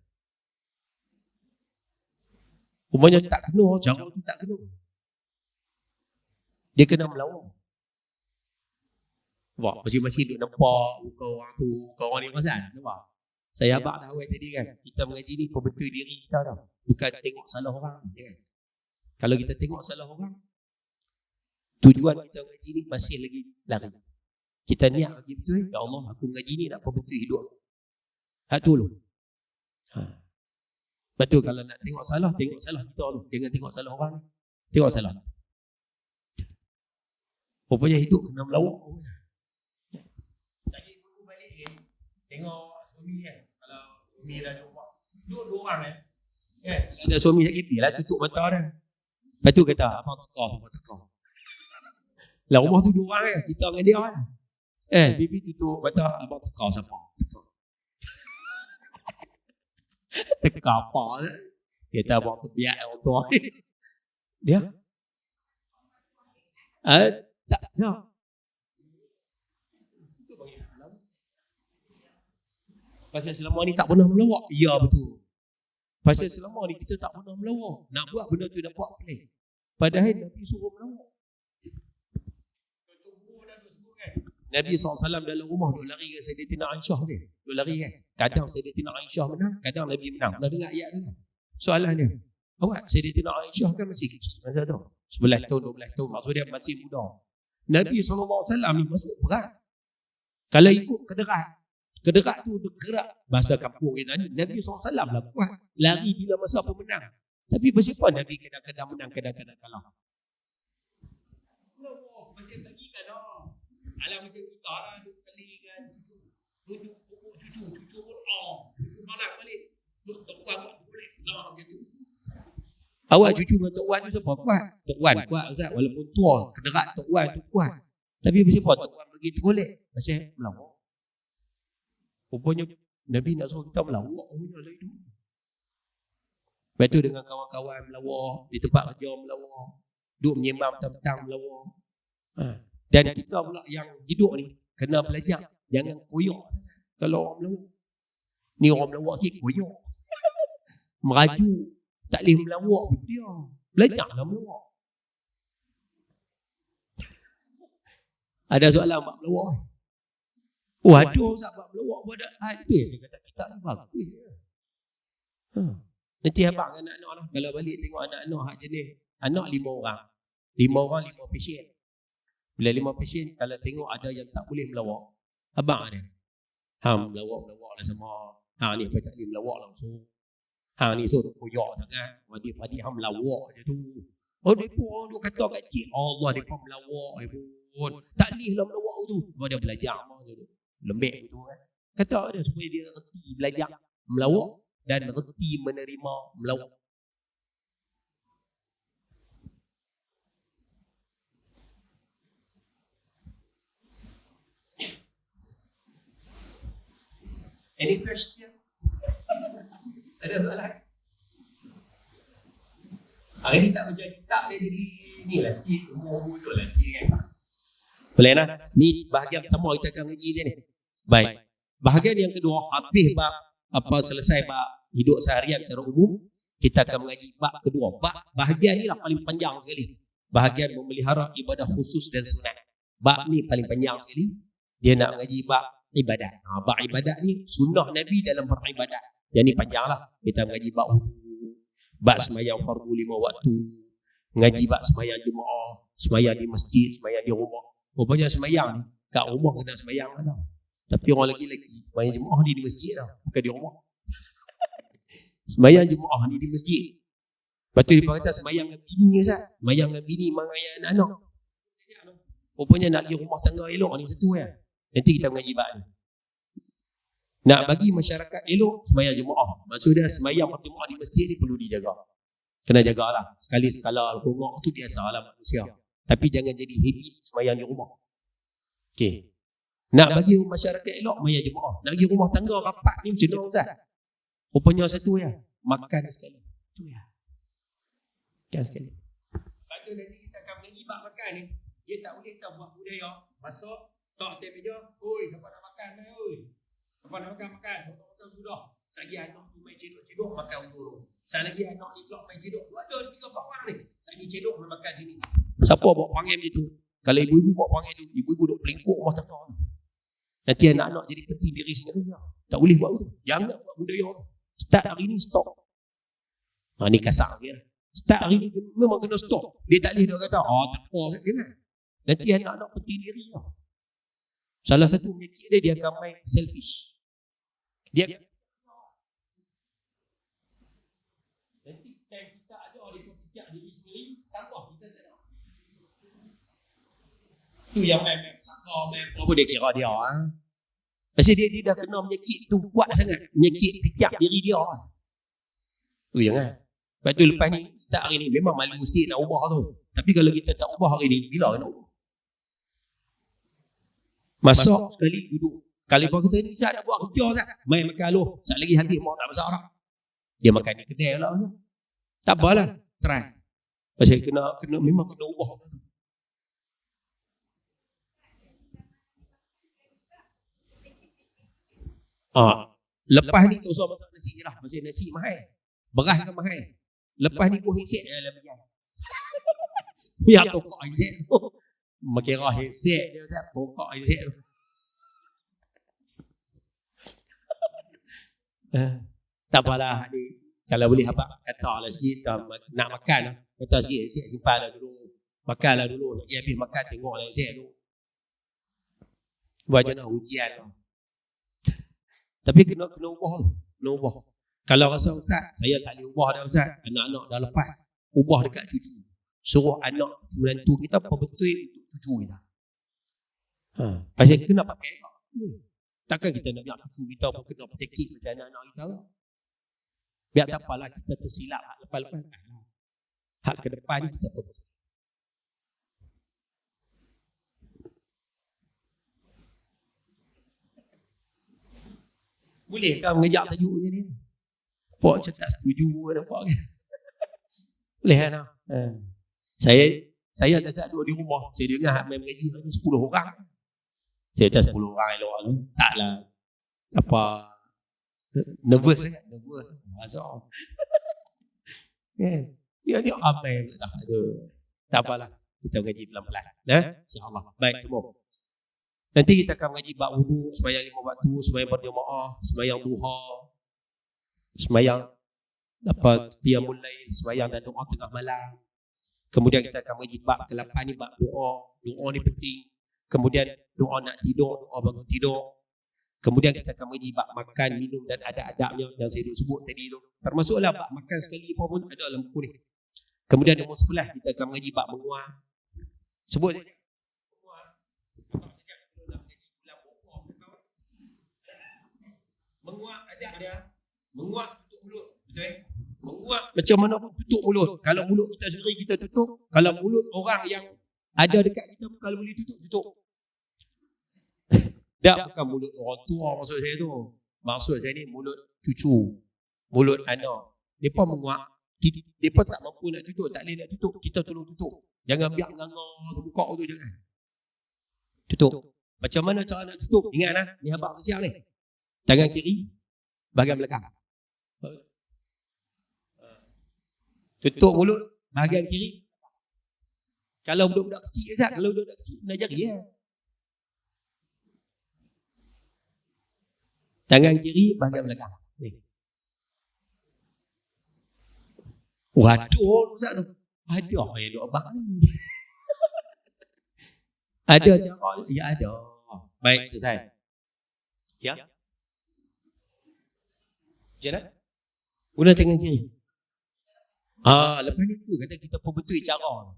Umumnya tak kena, cara tu tak kena. Dia kena melawak. Nampak? Masing-masing duduk nampak muka orang tu, muka orang ni perasan. Nampak? Saya abang dah awal tadi kan. Kita mengaji ni pembetul diri kita tau. Bukan tengok salah orang. Kan? Kalau kita tengok salah orang, tujuan kita mengaji ni masih lagi lari. Kita niat lagi betul. Ya Allah, aku mengaji ni nak pembetul hidup aku. Hak tu dulu. Betul, kalau nak tengok salah kita dulu. Jangan tengok salah orang. Tengok salah. Rupanya hidup kena melawak. Lagi dulu balik ni, tengok suami kan. Kalau suami dah ada rumah, duduk dua orang kan. Kalau ada suami lagi, lah tutup mata dah. Lepas tu kata, abang tekar. Lah rumah tu dua orang kan, kita dengan dia kan. Bibi tutup mata, abang tekar siapa? Tekar apa lah. Dia kata abang terbiak orang tua. Dia? Tak, nak. Pasal selama ni tak pernah melawak. Ya betul. Pasal selama ni kita tak pernah melawak. Nak buat benda tu dah buat pelik. Padahal Nabi suruh melawak. Nabi SAW dalam rumah duk lari dengan Sayyidatina Aisyah ni. Duk lari kan. Kadang Sayyidatina Aisyah menang, kadang Nabi menang. Dah dengar ayat tu kan. Soalan dia, awak Sayyidatina Aisyah kan masih kecil masa tu. 11 tahun, 12 tahun. Maksudnya masih muda. Nabi SAW ni masuk berat. Kalau ikut kederat tu bergerak. Bahasa kampung kita ni, Nabi SAW lah kuat. Lari bila masa pemenang. Tapi bersiapa Nabi kadang-kadang menang, kadang-kadang kalah. Masih lagi kan alam macam kita lah, duk kali kan cucu, duduk pokok cucu pun cucu malak balik, duk Tok Wan buat boleh lah macam tu. Awak cucu dengan Tok Wan tu siapa kuat? Tok Wan kuat Ustaz, walaupun tua, kederat Tok Wan tu kuat. Tapi siapa Tok Wan begitu golek? Pasal melawak. Rupanya Nabi nak suruh kita melawak, punya lah itu. Lepas tu dengan kawan-kawan melawak, di tempat kerja melawak, duk menyembang petang-petang melawak. Dan kita pula yang hidup ni kena belajar, jangan koyak. Kalau orang melawak, ni orang melawak sikit koyak. Meraju, tak boleh melawak pun dia. Belajarlah melawak. Ada soalan bab melawak. Oh ada Ustaz bab melawak pun ada. Ada saya kata kita ni bagus. Nanti abang anak-anak lah, kalau balik tengok anak-anak hak jenis, anak 5 orang. 5 orang 5 pasien. Bila 5 pasien, kalau tengok ada yang tak boleh melawak, abang ada. Melawak lah sama. Ni apa tak boleh melawak langsung. Ni suruh koyak sangat. Padi melawak je tu. Oh, mereka orang duk kata kat cik, Allah mereka melawak pun. Tak boleh lah melawak tu. Sebab dia belajar lembek tu kan. Kata dia supaya dia reti belajar melawak dan reti menerima melawak. Any question? Ada soalan? Hari ni tak macam kita dia jadi ni lah sikit, umur tu lah sikit kan. Boleh nak? Ni bahagian pertama kita akan ngaji dia ni. Baik. Bahagian yang kedua, habis bab selesai bab hidup seharian secara umum, kita akan mengaji bab kedua. Bab bahagian ni lah paling panjang sekali. Bahagian memelihara ibadah khusus dan sunat. Bab ni paling panjang sekali. Dia nak mengaji bab ibadat. Bab ibadat ni sunnah Nabi dalam beribadat. Yang ni panjang lah. Kita mengaji bab wudu, bab semayang fardu 5 waktu, mengaji bab semayang jemaah, semayang di masjid, semayang di rumah. Rupanya semayang ni kat rumah kena semayang lah tau. Tapi orang lelaki semayang jemaah ni di masjid tau, bukan di rumah. Semayang jemaah ni di masjid. Lepas tu dia kata semayang dengan bini Ustaz. Semayang dengan bini, mengayak anak-anak. Rupanya nak pergi rumah tangga elok ni satu ya. Nanti kita mengaji bab ni. Nak bagi masyarakat elok, semayang jemaah. Maksudnya semayang berjemaah di masjid ni perlu dijaga. Kena jagalah. Sekali sekala rongok tu biasalah manusia. Tapi jangan jadi habit semayang di rumah. Okey. Nak bagi masyarakat elok, semayang jemaah. Nak pergi rumah tangga rapat ni macam mana Ustaz? Rupanya satu ya. Makan sekali. Tu ya. Makan sekali. Lepas tu nanti kita akan mengaji bab makan ni. Dia tak boleh tak buat budaya. Masuk, tak atas meja. Oi, siapa nak makan ni? Oi. Siapa nak makan? Makan. Siapa makan sudah. Lagi anak ni main cedok-cedok, makan dulu. Saya lagi anak ni pula main cedok. Ada 3 orang ni. Saya ni cedok nak makan sini. Siapa bawa panggil macam tu? Kalau ibu-ibu bawa panggil tu, ibu-ibu duk pelingkuk rumah tangga. Nanti anak-anak jadi penting diri sendiri. Tak boleh buat tu. Jangan buat budaya tu. Start hari ni stop. Ni kasar dia. Start hari ni memang kena stop. Dia tak boleh dia kata, tak apa, jangan. Nanti anak-anak penting diri lah. Salah satu penyakit dia akan main selfish. Dia nanti kita ada dia fikir diri sendiri, tambah kita tak ada. Tu yang main sakar, main apa dia kira dia. Pasal dia dah kena penyakit tu kuat sangat. Penyakit fikir diri dia. Tu jangan. Lepas tu lepas ni, start hari ni, memang malu sikit nak ubah tu. Tapi kalau kita tak ubah hari ni, bila nak ubah? Masuk sekali duduk. Kalau ibu kita ni, Ustaz nak buat kerja Ustaz. Main makan lu. Ustaz lagi habis mau tak masak dah. Dia makan di kedai lah Ustaz. Tak apalah, try. Pasal kena memang kena ubah. Lepas ni tak usah masak nasi je lah. Pasal nasi mahal. Beras kan mahal. Lepas ni buah headset dalam bagian. Biar tokok headset tu. Makira headset dia Ustaz. Tokok headset tu. Tak apalah ni. Kalau boleh abang kata lah sikit. Nak makan lah. Kata sikit headset simpan lah dulu. Makan lah dulu. Nak habis makan tengok lah headset tu. Buat macam mana ujian lah. Tapi kena ubah. Kena ubah. Kalau rasa Ustaz, saya tak boleh ubah dah Ustaz. Anak-anak dah lepas. Ubah dekat cucu. Suruh anak menantu kita betul untuk cucu kita. Pasal kena pakai. Takkan kita nak biar cucu kita pun kena petekik macam anak-anak kita. Biar tak apalah kita tersilap hak lepas-lepas. Hak ke depan kita betul. Boleh kan mengejak tajuk macam ni? Pok macam tak setuju nampak kan? Boleh kan? Saya tak saat duduk di rumah. Saya dengar main mengaji hanya 10 orang. Saya tak 10 orang elok tu. Taklah. Apa. Nervous kan? Nervous. Masuk. Dia ramai dah ada. Tak apalah. Kita mengaji pelan-pelan. InsyaAllah. Baik semua. Nanti kita akan mengaji bab wudu, sembahyang 5 waktu, sembahyang berjemaah, sembahyang duha, sembahyang qiyamul lail, sembahyang dan doa tengah malam. Kemudian kita akan mengaji bab ke-8 ni, bab doa. Doa ni penting. Kemudian doa nak tidur, doa bangun tidur. Kemudian kita akan mengaji bab makan, minum dan adab-adabnya yang saya sebut tadi tu. Termasuklah bab makan sekali apa pun ada dalam buku ni. Kemudian nombor 11 kita akan mengaji bab menguat. Sebut je. Menguat adab dia. Menguat tutup mulut. Betul? Menguat macam mana pun tutup mulut. Kalau mulut kita sendiri kita tutup. Kalau mulut orang yang ada dekat kita kalau boleh tutup. Tak bukan mulut orang tua maksud saya tu. Maksud saya ni mulut cucu. Mulut anak. Mereka menguat. Mereka tak mampu nak tutup. Tak boleh nak tutup. Kita tolong tutup. Jangan biar nganga terbuka tu. Jangan. Tutup. Macam mana cara nak tutup? Ingat lah. Ni habaq sosial ni. Tangan kiri bahagian belakang. Tutup mulut bahagian kiri. Kalau budak-budak kecil, Ustaz, kalau budak-budak kecil kena jari ya. Tangan kiri bahagian belakang. Ni. Waduh, Ustaz tu. Ada yang duk abang ni. Ada cara? Ya ada. Baik, selesai. Ya. Jalan. Guna tangan kiri. Lepas ni tu kata kita perbetul cara.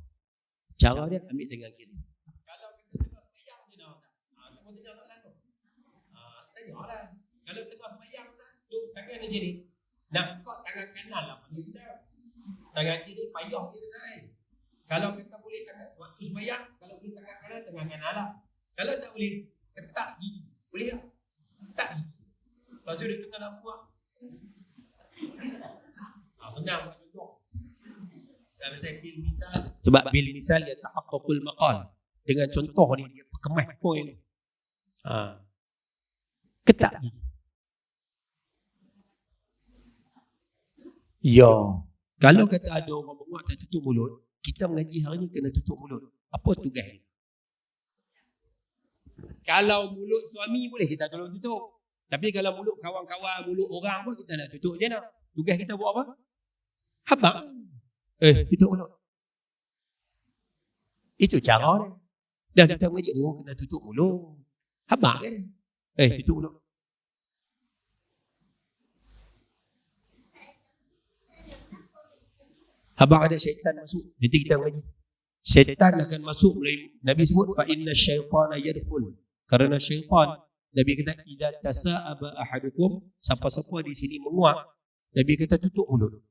Cara dia ambil tangan kiri. Kalau kita tengah sembahyang je dah. Kamu tengah tak lalu. Tanyalah. Kalau tengah sembahyang tu tangan macam ni. Nak kau tangan kanan lah panggil sedap. Tangan kiri payah je saya. Kalau kita boleh tangan waktu sembahyang, kalau boleh tangan kanan lah. Kalau tak boleh, ketak gigi. Boleh tak? Ketak gigi. Lepas tu dia kena nak buat. Senang buat contoh. Kalau saya bil misal, sebab bil misal dia tahaqqaqul maqal. Dengan contoh ni dia perkemas point ni. Ketak gigi. Ya. Kalau kata ada orang menguat tak tutup mulut, kita mengaji hari ni kena tutup mulut. Apa tugas kita? Kalau mulut suami boleh kita tolong tutup. Tapi kalau mulut kawan-kawan, mulut orang pun kita nak tutup je nak. Tugas kita buat apa? Habaq. Tutup mulut. Itu cara dia. Dah kita mengaji orang kena tutup mulut. Habaq ke dia? Tutup mulut. Habaq ada syaitan masuk. Nanti kita mengaji. Syaitan akan masuk melalui Nabi sebut fa inna syaitana yadkhul. Kerana syaitan, Nabi kata idza tasa'aba ahadukum, siapa-siapa di sini menguap, Nabi kata tutup mulut.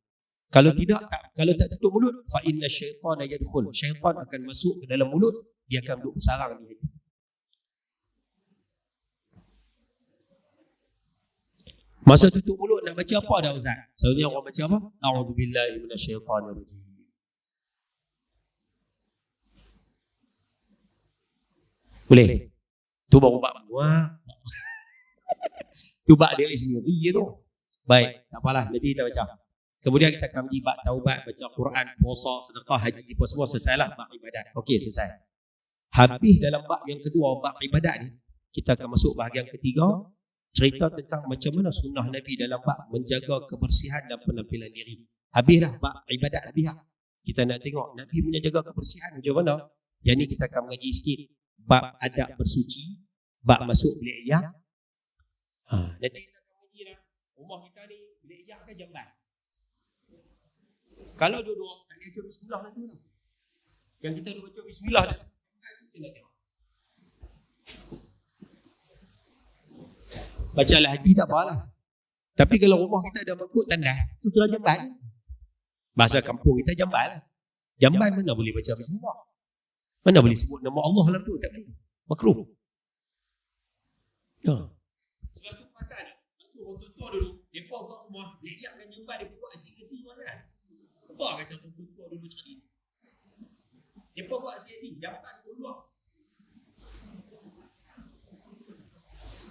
Kalau tak tutup mulut, fa inna syaitana yadkhul. Syaitan akan masuk ke dalam mulut, dia akan duduk bersarang di hati. Masa tutup mulut nak baca apa dah Ustaz? Selalunya orang baca apa? A'udzubillahi minasyaitanirrajim. Boleh? Tu baru bab muak. Tu bab diri sendiri tu. Baik, tak apalah, nanti kita baca. Kemudian kita akan pergi bab taubat, baca Quran, puasa, sedekah, haji, apa semua selesailah bab ibadat. Okey, selesai. Habis dalam bab yang kedua, bab ibadat ni, kita akan masuk bahagian ketiga, cerita tentang macam mana sunnah Nabi dalam bab menjaga kebersihan dan penampilan diri. Habislah bab ibadat, habislah. Kita nak tengok Nabi menjaga kebersihan macam mana. Yang ni kita akan mengaji sikit bab adab bersuci, bab masuk bilik ayah. Nanti kita akan mengaji lah. Rumah kita ni bilik ayah ke jamban? Kalau dua-dua tak baca bismillah lah tu lah. Yang kita dah baca bismillah dah. Kita nak tengok. Baca al-hajji tak apalah. Tapi kalau rumah kita ada mangkuk tandas, tu kira jamban. Bahasa kampung kita jamban lah. Jamban mana boleh baca bismillah? Mana boleh sebut nama Allah dalam tu? Tak boleh. Makruh. Ya. Sebab tu pasal aku orang tua dulu, mereka buat rumah, leyak dan jamban, dia buat asyik-asyik kan. Apa kata orang tua dulu cakap ni? Mereka buat asyik-asyik, jamban keluar.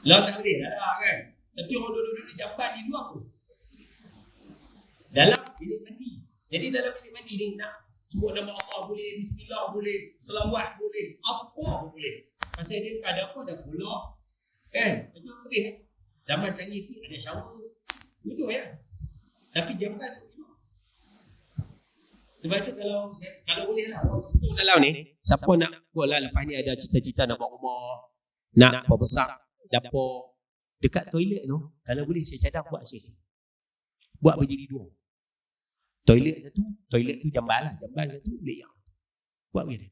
Lah tak boleh dah kan. Tapi orang duduk jamban di luar tu. Dalam bilik mandi. Jadi dalam bilik mandi ni nak sebut nama Allah boleh, bismillah boleh, selawat boleh, apa boleh. Pasal dia ada apa dah pula. Kan? Itu boleh. Zaman canggih sikit ada shower. Betul ya. Tapi jamban tu. Sebab tu kalau boleh lah orang dalam ni, siapa nak buat lah lepas ni ada cita-cita nak buat rumah, nak perbesar dapur dekat toilet tu, kalau boleh saya cadang buat asyik. Buat berjadi dua. Toilet satu, toilet tu jamban lah, jamban satu bilik yang. Buat begini.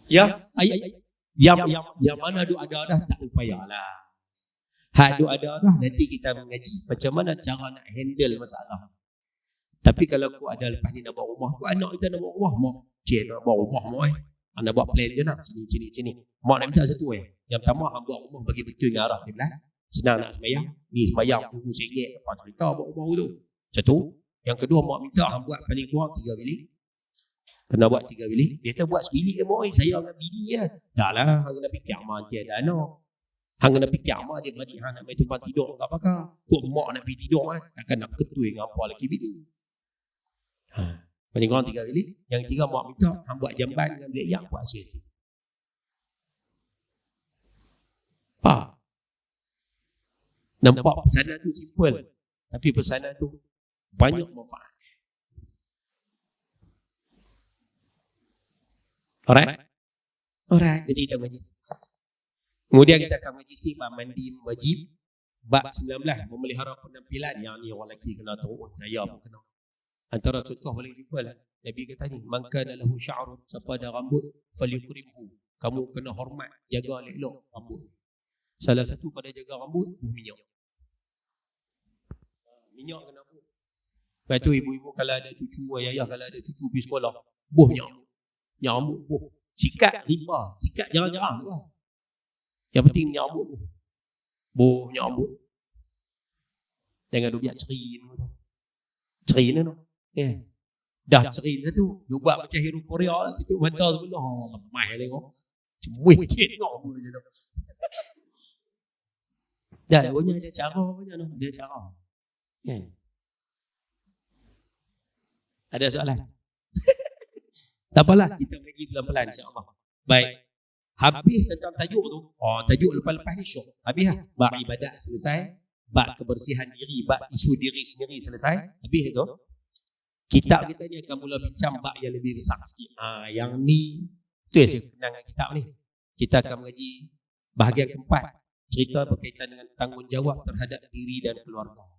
Ya, yang mana ada dah tak payahlah. Hak ada dah nanti kita mengaji macam mana cara nak handle masalah. Tapi kalau aku ada lepas ni nak buat rumah, tu anak kita nak buat rumah, mak cik nak buat rumah mak nak buat plan je nak sini. Mak nak minta satu Yang pertama hang buat rumah bagi betul dengan arah kiblat. senang nak sembahyang. Ni sembahyang tunggu RM1 lepas cerita buat rumah tu. Macam tu. Yang kedua mak minta hang buat paling kurang 3 bilik. Kena buat 3 bilik. Dia kata buat sebilik ke mak, saya dengan bini je. Dah lah, hang kena fikir mak nanti ada anak. Hang kena fikir mak dia beradik hang nak main tumpang tidur kat pakar. Kok mak nak pergi tidur kan, takkan nak ketui dengan apa lagi bini. Paling kurang 3 bilik. Yang 3 mak minta hang buat jamban dengan bilik yang buat asyik-asyik. Apa? Nampak pesanan tu simple, tapi pesanan tu banyak manfaat. Alright, jadi kita mengaji. Kemudian kita akan mengaji sikit bab mandi wajib. Bab 19, memelihara penampilan. Yang ni orang lelaki kena tahu, saya pun kena. Antara contoh paling simple lah. Nabi kata ni, man kana lahu sya'run, siapa ada rambut, falyukrimhu. Kamu kena hormat, jaga elok rambut. Salah satu pada jaga rambut, minyak. Minyak kena buh. Lepas tu ibu-ibu kalau ada cucu, ayah kalau ada cucu pergi sekolah, buh minyak. Nyamuk buh. Sikat riba. Sikat jarang-jarang tu lah. Yang penting nyamuk buh. Buh nyamuk. Jangan dia biar cerin tu. Cerin tu. Dah cerin tu. Dia buat macam hero Korea lah. Tutup mata sebelah. Lemah tengok. Cemuih tengok pun macam tu. Dah punya ada cara punya tu. Ada cara. Ada soalan? Tak apalah, kita pergi pelan-pelan insya-Allah. Baik. Habis tentang tajuk tu. Tajuk lepas-lepas ni syok. Habis lah. Bab ibadat selesai. Bab kebersihan diri, bab isu diri sendiri selesai. Habis itu. Kitab kita ni akan mula bincang bab yang lebih besar sikit. Yang ni tu yang saya kenal dengan kitab ni. Kita akan mengaji bahagian keempat, cerita berkaitan dengan tanggungjawab terhadap diri dan keluarga.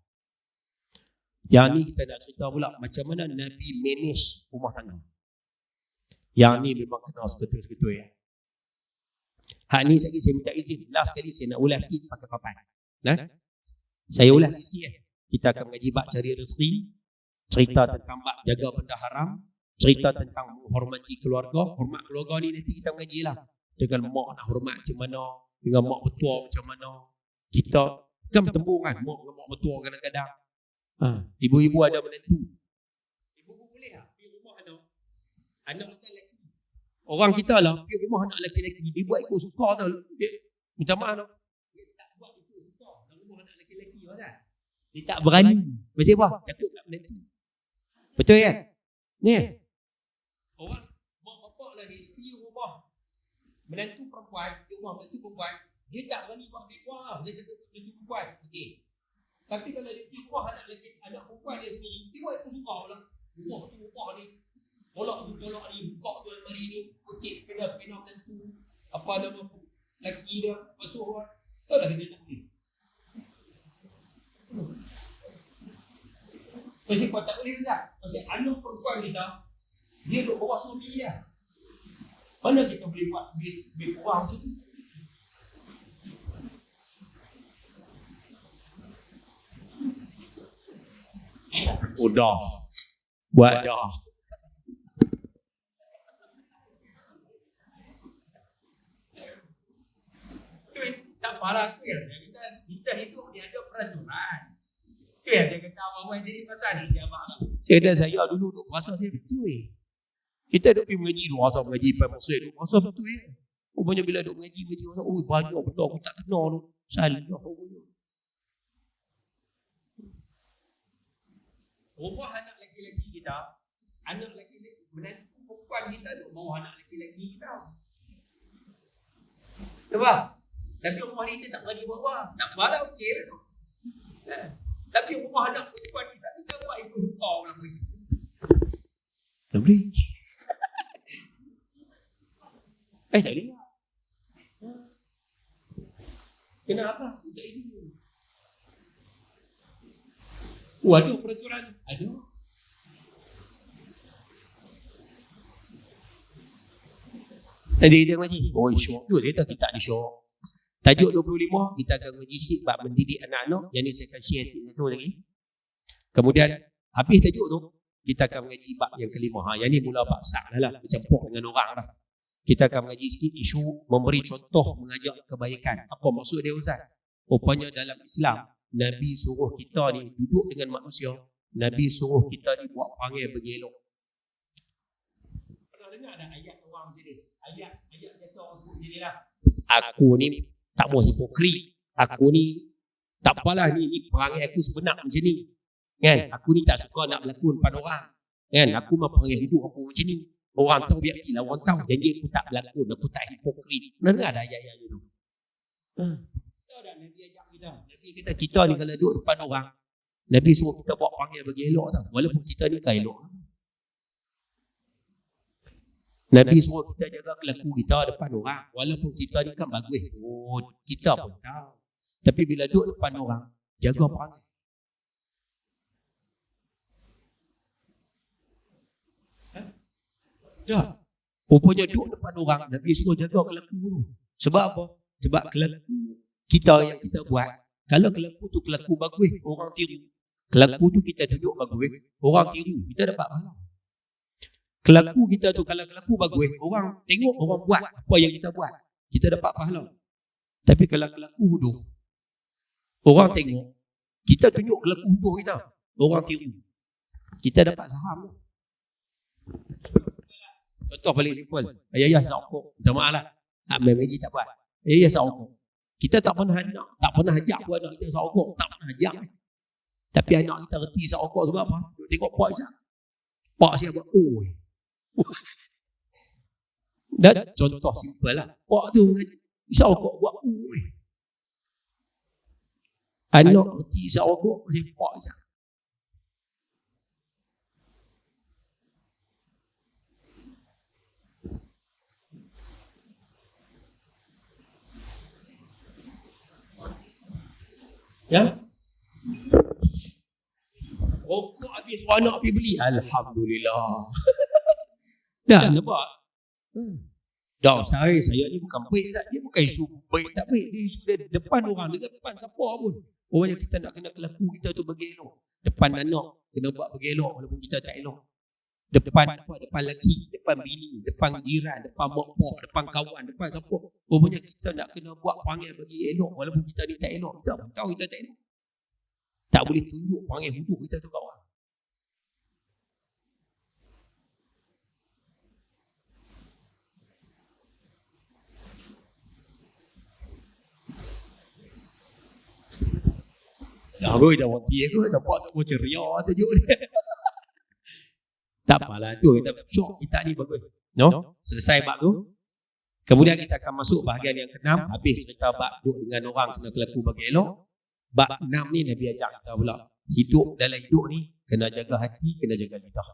Yang ni kita nak cerita pula macam mana Nabi manage rumah tangga. Yang ni memang kena seketul-seketul ya. Hak ni saya minta izin. Last kali saya nak ulas sikit pakai papan. Saya ulas sikit ya. Kita akan mengaji bab cari rezeki, cerita tentang bab jaga benda haram, cerita tentang menghormati keluarga. Hormat keluarga ni nanti kita mengaji lah. Dengan mak nak hormat macam mana, dengan mak betua macam mana. Kita kan bertembung kan, mak dengan mak betua kadang-kadang. Ibu-ibu ada menantu. Ibu-ibu boleh tak pergi rumah anak lelaki. Orang kita lah pergi rumah anak lelaki-lelaki, dia buat ikut suka tu. Dia minta maaf tu. Dia tak buat ikut suka dalam rumah anak lelaki-lelaki kan. Dia tak berani. Macam apa? Takut tak menantu. Betul kan? Ni. Orang mak bapak lah dia pergi rumah menantu perempuan, di rumah menantu perempuan, dia tak berani buat lebih kurang. Dia takut menantu perempuan. Okey. Tapi kalau dia pergi rumah anak perempuan dia sendiri, dia buat ikut suka lah. Rumah ni tolak ni, buka tu almari ni, kutip sepeda-sepeda menantu, apa nama lelaki dia, basuh kan. Tahu tak kita tak boleh. Pasal kau tak boleh tak? Pasal anak perempuan kita, dia duduk bawah suami dia. Mana kita boleh buat lebih kurang macam tu? Udah. Buat dah. Tak apalah, tu yang saya kata, kita hidup ni ada peraturan. Tu yang saya kata awal-awal jadi pasal ni saya abang. Saya kata saya dulu duduk puasa saya betul Kita duduk pergi mengaji dulu, asal mengaji pada masa duduk puasa betul Rupanya bila duduk mengaji masa, banyak benda aku tak kenal tu. Salah rupanya. Rumah anak lelaki-lelaki kita, anak lelaki-lelaki menantu perempuan kita duduk bawah anak lelaki-lelaki kita. Nampak? Tapi rumah ni kita tak berani bawa. Tak malah okey lah tu. Tapi rumah anak perempuan kita buat ikut suka orang lain. Tak boleh. Tak boleh. Kenapa? Tak izin. Ada peraturan. Ada. Nanti kita mengaji. Syok tu dia tak kita ada syok. Tajuk 25, kita akan mengaji sikit bab mendidik anak-anak. Yang ni saya akan share sikit satu lagi. Kemudian, habis tajuk tu, kita akan mengaji bab yang kelima. Yang ni mula bab besar dah lah. Bercampur dengan orang dah. Kita akan mengaji sikit isu memberi contoh mengajak kebaikan. Apa maksud dia Ustaz? Rupanya dalam Islam, Nabi suruh kita ni duduk dengan manusia. Nabi suruh kita ni buat perangai bergelok. Pernah dengar ada ayat orang macam ni? Ayat biasa orang sebut macam ni lah. Aku ni tak mau hipokrit. Aku ni tak apalah ni perangai aku sebenar macam ni. Kan? Aku ni tak suka nak berlakon depan orang. Kan? Aku mah perangai hidup aku macam ni. Orang tahu biar bila orang tahu. Janji aku tak berlakon, aku tak hipokrit. Pernah dengar ada ayat-ayat tu? Tahu tak Nabi ajak kita? Nabi kata kita ni kalau duduk depan orang, Nabi suruh kita buat perangai bagi elok tau. Walaupun kita ni kan elok. Nabi suruh kita jaga kelaku kita depan orang. Walaupun kita ni kan bagus. Oh, kita pun tahu. Tapi bila duduk depan orang, jaga perangai. Dah. Rupanya duduk depan orang, Nabi suruh jaga kelaku dulu. Sebab apa? Sebab kelaku kita yang kita buat, kalau kelaku tu kelaku bagus, orang tiru. Kelaku tu kita tunjuk bagus, orang tiru, kita dapat pahala. Kelaku kita tu kalau kelaku bagus, orang tengok, orang buat apa yang kita buat, kita dapat pahala. Tapi kalau kelaku huduh, orang tengok, kita tunjuk kelaku huduh kita, orang tiru, kita dapat saham. Contoh paling simple, ayah sakok, minta maaf lah, nak main magic tak buat. Ayah sakok, kita tak pernah ajak buat anak kita sakok, tak pernah ajak. Tapi anak kita reti sakok sebab apa? Tengok pak Isyak. Pak Isyak buat, dan contoh simple lah. Pak tu sakok buat, anak reti sakok, dia pak Isyak. Ya? Rokok habis anak pergi beli. Alhamdulillah. Dah nampak? Dah saya ni bukan baik. Dia bukan isu baik tak baik. Dia isu dia depan orang. Dekat depan siapa pun. Orangnya kita nak kena kelaku kita tu bagi elok. Depan anak kena buat bagi elok walaupun kita tak elok. Depan lelaki, depan bini, depan jiran, depan mak, depan kawan, depan siapa. Rupanya kita nak kena buat perangai bagi elok walaupun kita ni tak elok. Kita pun tahu kita tak elok. Tak boleh tunjuk perangai huduh kita tu kat orang. Aku dah mati aku nampak tak mau ceria tajuk dia. Tak apalah tu kita syok kita ni bagus. No? Selesai bab tu. Kemudian kita akan masuk bahagian yang ke-6. Habis cerita bab duduk dengan orang kena kelaku bagi elok. Bab 6 ni Nabi ajak kita pula. Hidup dalam hidup ni kena jaga hati, kena jaga lidah.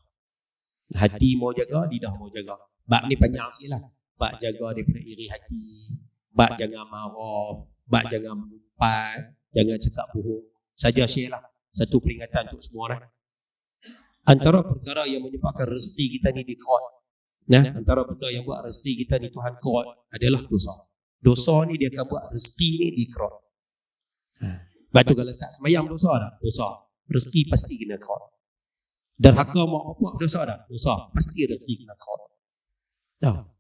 Hati mau jaga, lidah mau jaga. Bab ni panjang sikit lah. Bab jaga daripada iri hati. Bab jangan marah. Bab jangan mengumpat. Jangan cakap bohong. Saja share lah. Satu peringatan untuk semua orang. Antara perkara yang menyebabkan rezeki kita ni dikerat. Antara benda yang buat rezeki kita ni Tuhan kerat adalah dosa. Dosa ni dia akan buat rezeki ni dikerat. Sebab tu kalau tak semayang dosa dah? Dosa. Rezeki pasti kena kerat. Derhaka mak bapak dosa dah? Dosa. Pasti rezeki kena kerat.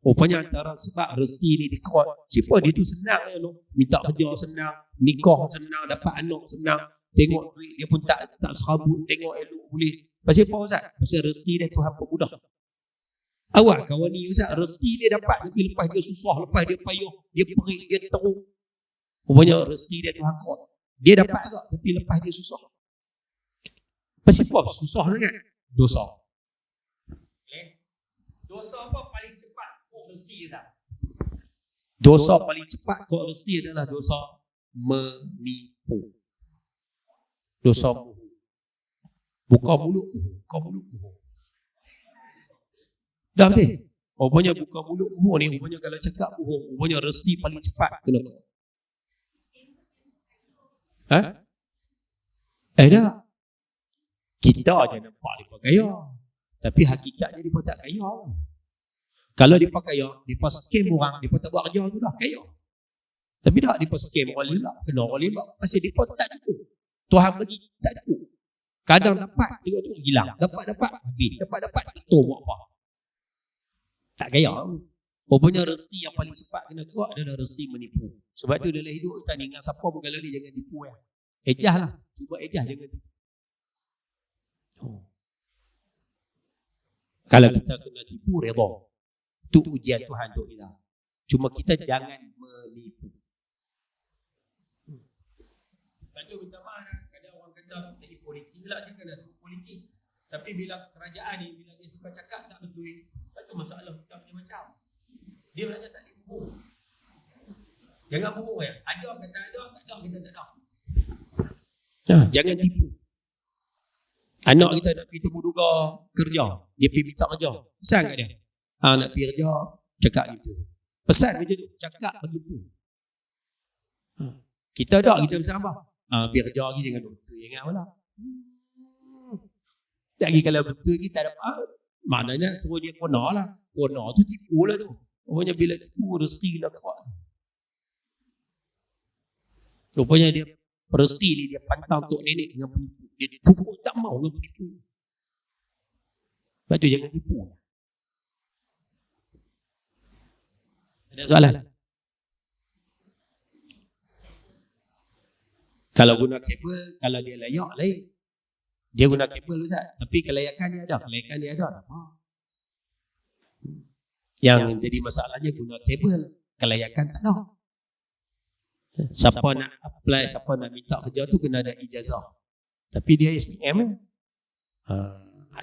Rupanya antara sebab rezeki ni dikerat, siapa dia tu senang ya, no? Minta kerja senang, nikah senang, dapat anak senang, tengok duit dia pun tak serabut, tengok elok boleh. Pasal apa Ustaz? Pasal rezeki dia Tuhan permudah. Awak kawan ni Ustaz, rezeki dia dapat tapi lepas dia susah, lepas dia payah, dia perik, dia teruk. Rupanya rezeki dia Tuhan kerat. Dia dapat tak tapi lepas dia susah. Pasal apa? Susah sangat. Dosa. Dosa apa paling cepat kau rezeki tak? Dosa paling cepat kau rezeki adalah dosa menipu. Dosa bohong. Buka mulut bohong. Dah betul? Rupanya buka mulut bohong ni, rupanya kalau cakap bohong, rupanya rezeki paling cepat kena kau. Dah. Kita je nampak dia kaya. Tapi hakikatnya dia tak kaya. Kalau dia kaya, dia scam orang, dia tak buat kerja tu dah kaya. Tapi dah dia scam orang lain lah, kena orang lain lah. Pasal dia tak cukup. Tuhan bagi tak cukup. Kadang dapat, tengok-tengok hilang. Dapat, habis. Dapat, tak tahu buat apa. Tak kaya. Rupanya rezeki yang paling cepat kena keluar adalah rezeki menipu. Sebab tu dalam hidup kita ni, dengan siapa pun kalau dia jangan tipu ya. Ejah lah. Cuba ejah, jangan tipu. Kalau kita kena tipu, redha. Itu ujian Tuhan untuk kita. Cuma kita jangan menipu. Tadi minta maaf, kadang orang kata kita politik lah, saya kena sebut politik. Tapi bila kerajaan ni, bila dia suka cakap tak betul, tak ada masalah macam-macam. Dia belajar tak boleh bohong. Jangan bohong ya. Ada orang kata ada, tak ada orang kata tak ada. Nah, jangan tipu. Anak kita nak pergi temu duga kerja, dia pergi minta kerja. Pesan kat dia. Nak pergi kerja, cakap gitu. Pesan macam tu, cakap begitu. Kita ada, kita pesan apa? Pergi kerja lagi dengan doktor, ingat apa lah. Lagi kalau betul kita dapat, maknanya suruh dia kona lah. Kona tu tipu lah tu. Rupanya bila tipu, rezeki kena kuat. Rupanya dia rezeki ni dia pantang untuk nenek dengan penipu. Dia cukup tak mau dengan penipu. Sebab tu jangan tipu. Ada soalan? Kalau guna kabel, kalau dia layak lain. Dia guna kabel Ustaz, tapi kelayakan dia ada. Kelayakan dia ada tak apa. Yang jadi masalahnya guna kabel, kelayakan tak ada. Siapa nak apply, siapa nak minta kerja tu kena ada ijazah. Tapi dia SPM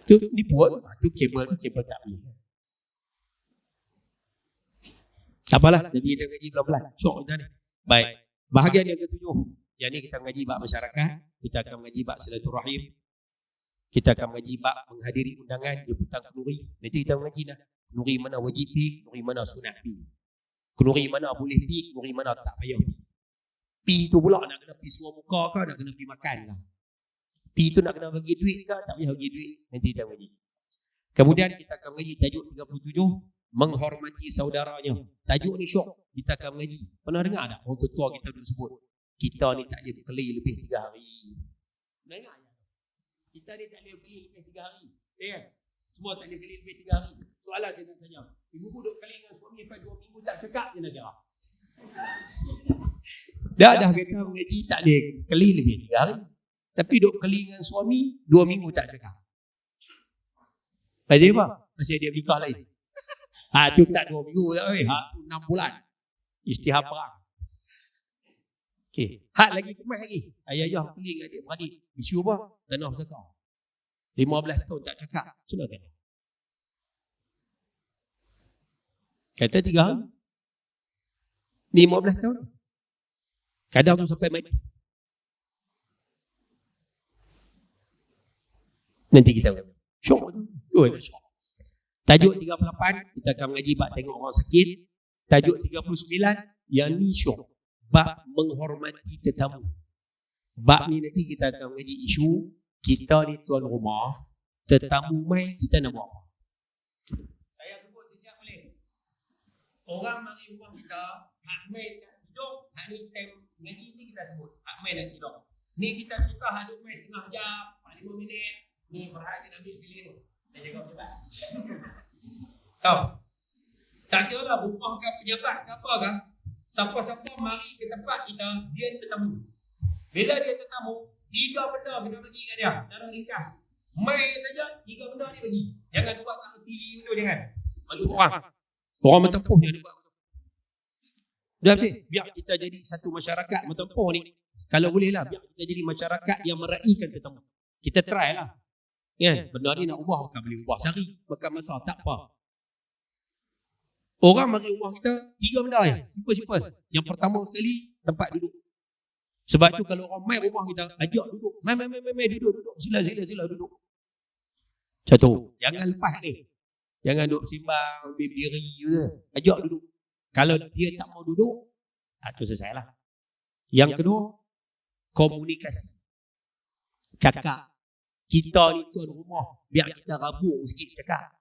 tu ni buat tu kabel tak boleh. Tak apalah, nanti kita ngaji pelan-pelan. Syok kita ni. Baik. Bahagian yang ketujuh. Yang ni kita mengaji bab masyarakat, kita akan mengaji bab silaturahim. Kita akan mengaji bab menghadiri undangan jemputan kenduri. Nanti kita mengaji dah. Kenduri mana wajib pi, kenduri mana sunat pi. Kenduri mana boleh pi, kenduri mana tak payah pi. Pi tu pula nak kena pi suar muka ke, nak kena pi makan ke. Pi tu nak kena bagi duit ke, tak payah bagi duit. Nanti kita mengaji. Kemudian kita akan mengaji tajuk 37, menghormati saudaranya. Tajuk ni syok. Kita akan mengaji. Pernah dengar tak? Orang tua kita dulu sebut, kita ni tak boleh berkeli lebih 3 hari. Pernah dengar tak? Kita ni tak boleh berkeli lebih 3 hari. Ya? Semua tak boleh berkeli lebih 3 hari. Soalan saya nak tanya. Ibu duduk keli dengan suami sampai 2 minggu tak cakap, dia nak kira. Dah kata mengaji tak boleh keli lebih 3 hari. Tapi duduk keli dengan suami 2 minggu tak cakap. Pasal apa? Pasal dia nikah lain. Tu tak 2 minggu tak weh. Tu 6 bulan. Istihar perang. Okey. Hak lagi kemas lagi. Ayah keli dengan adik-beradik. Isu apa? Tanah zakah. 15 tahun tak cakap. Macam mana kan? Kata 3 hari. 15 tahun. Kadang tu sampai mati. Nanti kita beritahu. Syok tu. Syok. Tajuk 38, kita akan mengaji bab tengok orang sakit. Tajuk 39, yang ni syok. Bab menghormati tetamu. Bab ni nanti kita akan mengaji isu, kita ni tuan rumah, tetamu mai kita nak buat apa. Saya sebut siap boleh. Orang mari rumah kita, hak mai nak hidup, hak ni time mengaji ni kita sebut. Hak mai nak hidup. Ni kita cerita hak duduk mai setengah jam, 45 minit. Ni Farhan dia ambil pilih ni. Saya jaga pejabat. Tahu? Tak kira lah rumah ke pejabat ke apa kan? Siapa-siapa mari ke tempat kita, dia tetamu. Bila dia tetamu, 3 benda kena bagi kat dia. Cara ringkas. Mai saja 3 benda ni bagi. Jangan buat kat TV tu, jangan. Malu orang. Orang mentempuh dia nak buat. Dah betul? Biar kita jadi satu masyarakat mentempuh ni. Kalau boleh lah, biar kita jadi masyarakat yang meraihkan tetamu. Kita try lah. Kan? Benda ni nak ubah, bukan boleh ubah sehari. Bukan masa, tak apa. Orang mari rumah kita, 3 benda je. Simple-simple. Yang pertama sekali, tempat duduk. Sebab tu kalau orang mai rumah kita, ajak duduk. Mai duduk. Sila duduk. Macam tu. Jangan lepas ni. Jangan duduk simbang, berdiri je. Ajak duduk. Kalau dia tak mau duduk, tu selesai lah. Yang kedua, komunikasi. Cakap. Kita ni tuan rumah, biar kita rabung sikit cakap.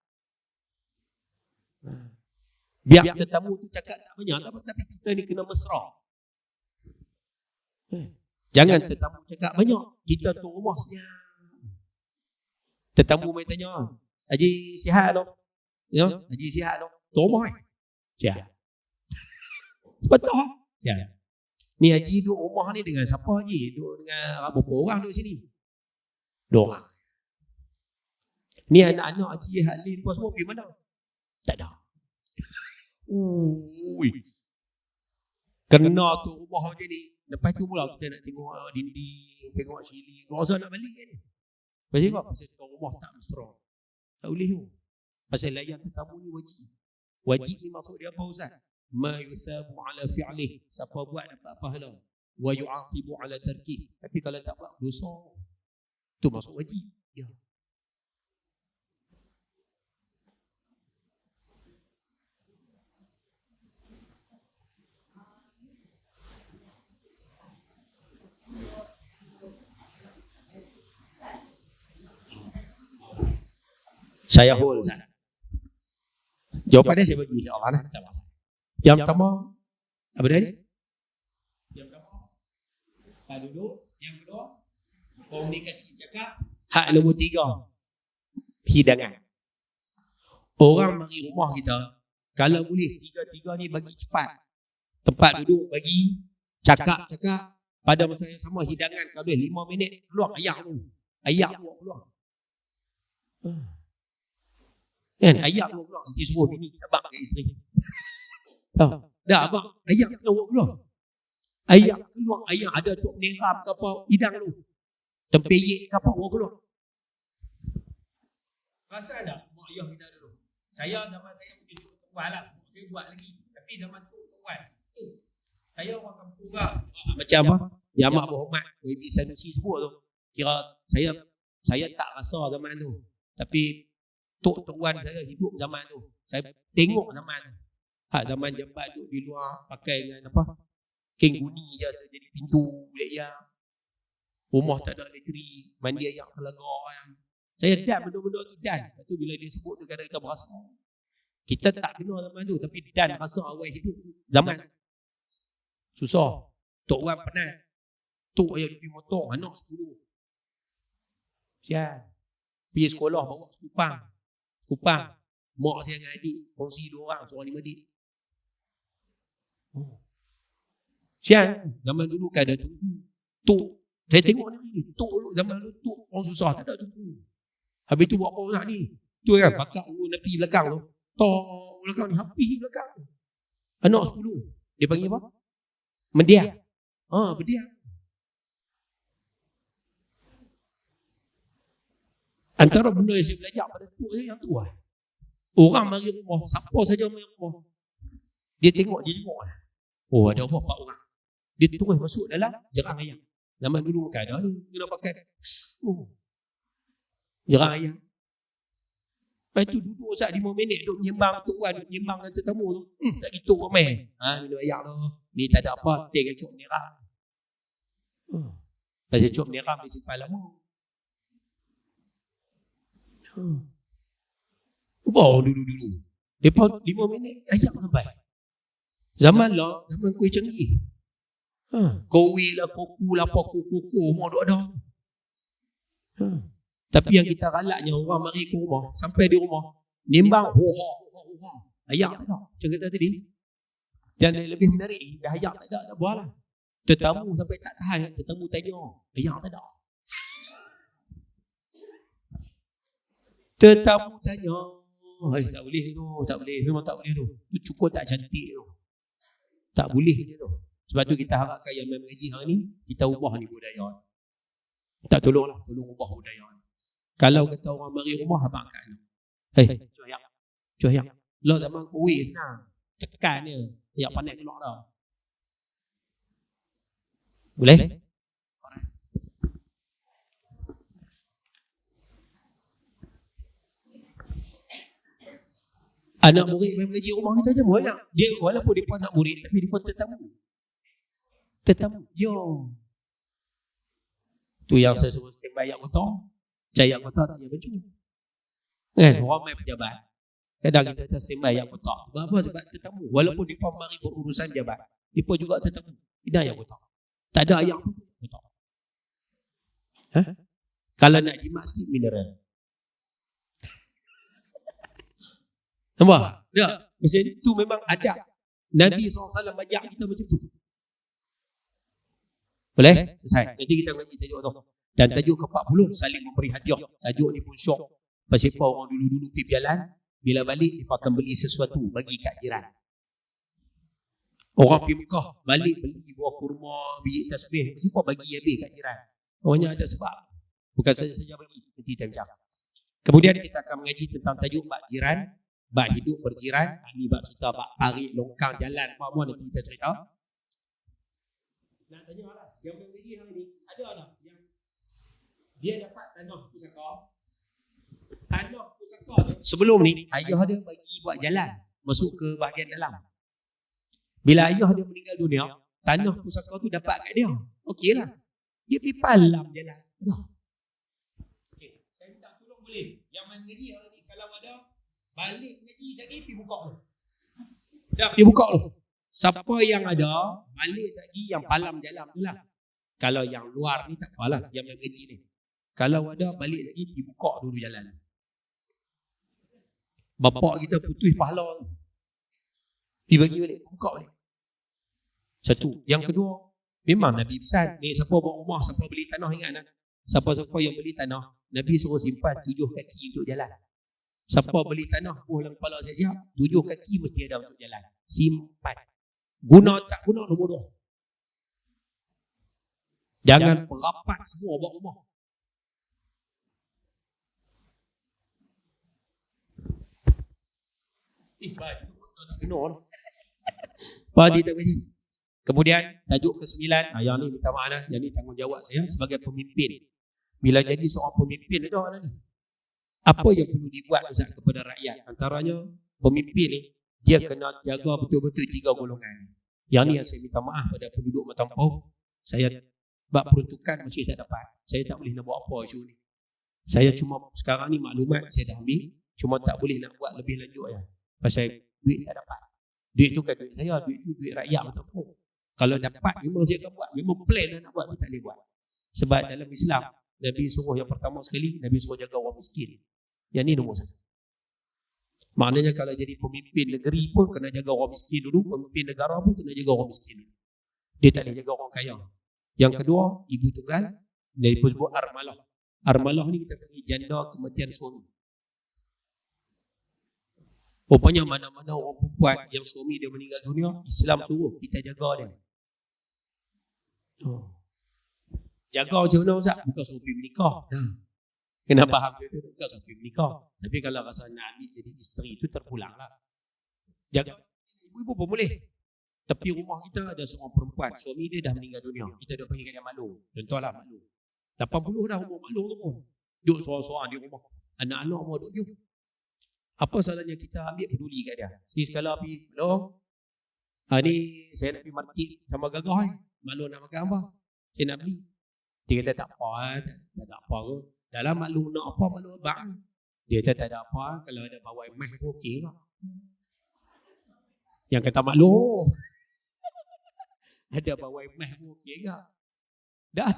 Biar tetamu tu cakap tak banyak, tapi kita ni kena mesra. Jangan tetamu cakap banyak, kita tuan rumah senyap. Tetamu main tanya, Haji sihat tak? Ya, Haji sihat tak? Tuan rumah Ya. Betul. Ya. Ni haji duduk rumah ni dengan siapa haji? Duduk dengan berapa orang duduk sini? 2 orang. Ni anak-anak haji Halil pun semua pergi mana? Tak ada. Ui. Kena tu rumah macam ni. Lepas tu pula kita nak tengok dinding, tengok sili. Rasa nak balik kan? Pasal apa? Pasal tu rumah tak mesra. Tak boleh tu. Pasal layan tetamu ni wajib. Wajib ni maksud dia apa Ustaz? Ma yusabu ala fi'lih. Siapa buat dapat pahala. Wa yu'aqibu ala tarkih. Tapi kalau tak buat dosa. Tu maksud wajib. Ya. Saya hold Ustaz. Jawapan dia saya bagi insya-Allah sama. Yang pertama apa dia ni? Yang pertama tak duduk, yang kedua komunikasi cakap, hak nombor 3 hidangan. Orang mari rumah kita kalau boleh 3 ni bagi cepat. Tempat duduk bagi, cakap pada masa yang sama hidangan kalau 5 minit keluar ayak tu. Ayak keluar. Kan ayak keluar nanti suruh bini abang kat isteri. Dah abang ayak keluar. Ayak keluar, ayak ada cok neram ke apa hidang tu. Tempeyek ke apa keluar. Rasa ada mak ayah kita dulu. Saya zaman saya pergi tuan lah. Saya buat lagi. Tapi zaman tu tuan. Saya orang kampung juga. Macam apa? Yang amat berhormat Ibu Sanusi sebut tu. Kira saya tak rasa zaman tu. Tapi Tok Wan saya hidup zaman tu. Saya tengok zaman tu. Zaman jambat duduk di luar pakai dengan apa? Keng guni je jadi pintu boleh ya. Rumah tak ada elektrik, mandi air telaga. Saya dan benda-benda tu dan. Lepas tu bila dia sebut tu kadang kita berasa. Kita tak kenal zaman tu tapi dan rasa awal hidup zaman tu. Susah. Tok Wan penat. Tok ayah pergi motor anak 10. Sial. Pergi sekolah bawa Kupang. Mak saya dengan adik kongsi 2 orang, seorang 5 adik. Sian, zaman dulu kan ada tuk. Saya tengok ni, tuk dulu zaman dulu tuk orang susah tak ada tu. Habis tu buat apa Ustaz ni? Tu kan pakak nepi belakang tu. Tok belakang ni habis belakang. Anak 10. Dia panggil apa? Mendiang. Mendiang. Antara benda yang saya belajar pada tok saya yang tu lah. Orang mari rumah, siapa saja mari rumah. Dia tengok. Oh ada 4 orang. Dia terus masuk dalam jerang ayam. Zaman dulu bukan ada ni. Kena pakai. Jerang ayam. Lepas tu duduk Ustaz 5 minit. Duduk menyembang Tok Wan. Duduk menyembang dengan tetamu tu. Tak gitu ramai. Minum ayam tu. Ni tak ada apa. Teh cok merah. Pasal cok merah dia simpan lama. Bawa dulu. Lepas 5 minit ayam sampai. Zaman kuih canggih. Kowe lah, koku lah, kuku, mau ada. Tapi yang kita galaknya orang mari ke rumah, sampai di rumah, nimbang, ayam tak ada. Macam kata tadi. Dan lebih menarik, dah ayam tak ada, tak buat lah. Tetamu sampai tak tahan, tetamu tanya, ayam tak ada. Tetamu tanya, tak boleh tu, tak boleh, memang tak boleh tu. Tu cukup tak cantik tu. Tak boleh dia tu. Sebab tu kita harapkan yang mengaji hari ni, kita ubah ni budaya. Tak tolong ubah budaya ni. Kalau kata orang mari rumah, abang kat ni. Cuh yang. Lah zaman kuih senang. Tekan dia. Ayak panas keluar dah. Boleh? Anak murid main mengaji rumah kita je banyak. Dia walaupun dia pun anak murid tapi dia pun tetamu. Yo. Tu yang saya suruh standby ayat kotor. Ayat kotor tak payah baju. Kan orang main pejabat. Kadang kita atas standby ayat kotor. Sebab apa? Sebab tetamu. Walaupun dia pun mari berurusan jabat, dia pun juga tetamu. Tidak ayat kotor. Tak ada ayat kotor. Kalau nak jimat sikit mineral. Nampak? Tak. Macam tu memang ada. Nabi SAW ajak kita macam tu. Boleh? Selesai. Nanti kita ngaji tajuk tu. Dan tajuk ke-40, saling memberi hadiah. Tajuk ni pun syok. Pasal orang dulu-dulu pergi berjalan, bila balik, dia akan beli sesuatu bagi kat jiran. Orang pergi Mekah, balik beli buah kurma, biji tasbih. Mesti bagi habis kat jiran. Orangnya ada sebab. Bukan saja bagi. Nanti kita bincang. Kemudian kita akan mengaji tentang tajuk bab jiran, bab hidup berjiran. Ini bab cerita bab tarik longkang jalan. Apa nanti kita cerita. Nak tanya lah, yang mengaji hari ni, ada tak yang dia dapat tanah pusaka? Tanah pusaka tu sebelum ni ayah dia bagi buat jalan masuk ke bahagian dalam. Bila ayah dia meninggal dunia, tanah pusaka tu dapat kat dia. Okeylah. Dia pergi palam jalan. Okey, saya minta tolong boleh. Yang mengaji hari ni kalau ada balik mengaji sekali pergi buka tu. Dah pergi buka tu. Siapa yang ada balik sekali yang palam jalan tu lah. Kalau yang luar ni tak apalah, yang mengaji ni. Kalau ada balik lagi pergi buka dulu jalan. Bapak kita putus pahala tu. Pergi bagi balik, buka balik. Satu. Yang kedua, memang Nabi pesan, ni siapa buat rumah, siapa beli tanah, ingat tak? Siapa-siapa yang beli tanah, Nabi suruh simpan 7 kaki untuk jalan. Siapa beli tanah, buah dalam kepala siap-siap, 7 kaki mesti ada untuk jalan. Simpan. Guna tak guna, nombor 2. Jangan perapat semua buat rumah. Baju tak kena lah. Bagi tak bagi. Kemudian tajuk ke-9, yang ni minta maaf lah, yang ni tanggungjawab saya sebagai pemimpin. Bila jadi seorang pemimpin ada lah ni. Apa yang perlu dibuat kepada rakyat? Antaranya pemimpin ni dia kena jaga betul-betul 3 golongan. Yang ni yang saya minta maaf pada penduduk Matampau. Saya bab peruntukan masih tak dapat. Saya tak boleh nak buat apa isu ni. Saya cuma sekarang ni maklumat saya dah ambil, cuma tak boleh nak buat lebih lanjut ya. Pasal duit tak dapat. Duit tu kan duit saya, duit tu duit rakyat Matampau. Kalau dapat memang saya akan buat, memang plan nak buat, tapi tak boleh buat. Sebab dalam Islam, Nabi suruh yang pertama sekali, Nabi suruh jaga orang miskin. Yang ni nombor 1. Maknanya kalau jadi pemimpin negeri pun kena jaga orang miskin dulu, pemimpin negara pun kena jaga orang miskin dulu. Dia tak boleh jaga orang kaya. Yang kedua, ibu tunggal, dia pun sebut armalah. Armalah ni kita panggil janda kematian suami. Rupanya mana-mana orang perempuan yang suami dia meninggal dunia, Islam suruh kita jaga dia. Jaga macam mana Ustaz? Bukan suruh pergi menikah. Kena faham dia tu, bukan suruh pergi menikah. Tapi kalau rasa nak ambil jadi isteri tu terpulang lah. Jaga. Ibu-ibu pun boleh. Tepi rumah kita ada seorang perempuan, suami dia dah meninggal dunia. Kita dah panggil dia maklum. Contohlah maklum. 80 dah umur maklum tu pun. Duduk seorang-seorang di rumah. Anak-anak mau duduk jauh. Apa salahnya kita ambil peduli kat dia? Sekali-sekala pergi, maklum. Ni saya nak pergi market sama gagah ni. Maklum nak makan apa? Saya nak beli. Dia kata tak apa, tak apa ke. Dalam maklum nak apa, maklum abang. Dia kata tak ada apa, kalau ada bawa emas pun okey lah. Yang kata maklum. Ada bawa emas pun okey ke? Dah.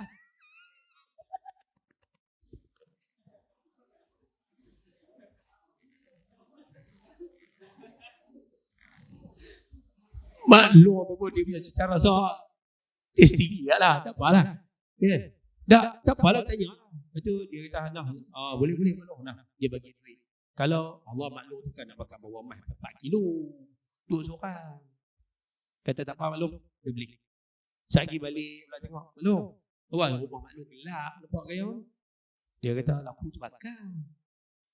Maklum tu pun dia punya secara rasa taste tinggi lah, tak apalah. Ya. Tak apalah tanya. Lepas tu dia kata nah, boleh maklum nah, dia bagi duit. Kalau Allah maklum tu kan nak pakai bawa emas 4 kilo. Duduk seorang. Kata tak apa maklum, dia beli. Saya pergi balik pula tengok, maklum. Wah, rumah maklum gelap, nampak kaya. Dia kata lampu tu bakar.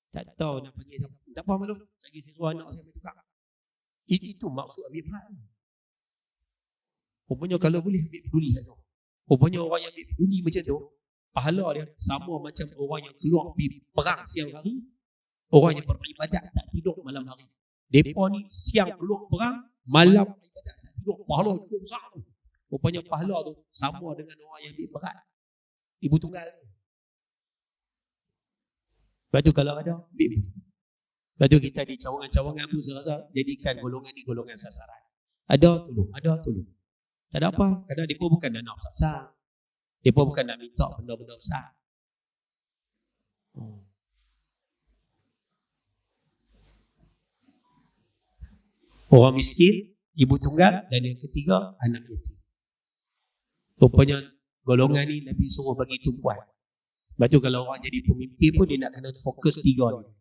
Tak tahu nak panggil siapa. Tak apa maklum, saya pergi suruh anak saya main tukar. Itu maksud ambil peran. Rupanya kalau boleh ambil peduli kat tu. Rupanya orang yang ambil peduli macam tu, pahala dia sama macam orang yang keluar pergi perang siang hari, orang yang beribadat tak tidur malam hari. Depa ni siang keluar perang, malam ibadat tak tidur, pahala cukup besar tu. Rupanya pahala tu sama dengan orang yang ambil berat. Ibu tunggal ni. Lepas tu kalau ada, ambil peduli. Lepas tu kita di cawangan-cawangan pun saya rasa jadikan golongan ni golongan sasaran. Ada tolong. Tak ada apa. Kadang mereka bukan nak besar-besar. Mereka bukan nak minta benda-benda besar. orang miskin, ibu tunggal, dan yang ketiga anak yatim. Rupanya golongan ni Nabi suruh bagi tumpuan. Sebab tu kalau orang jadi pemimpin pun dia nak kena fokus 3 ni.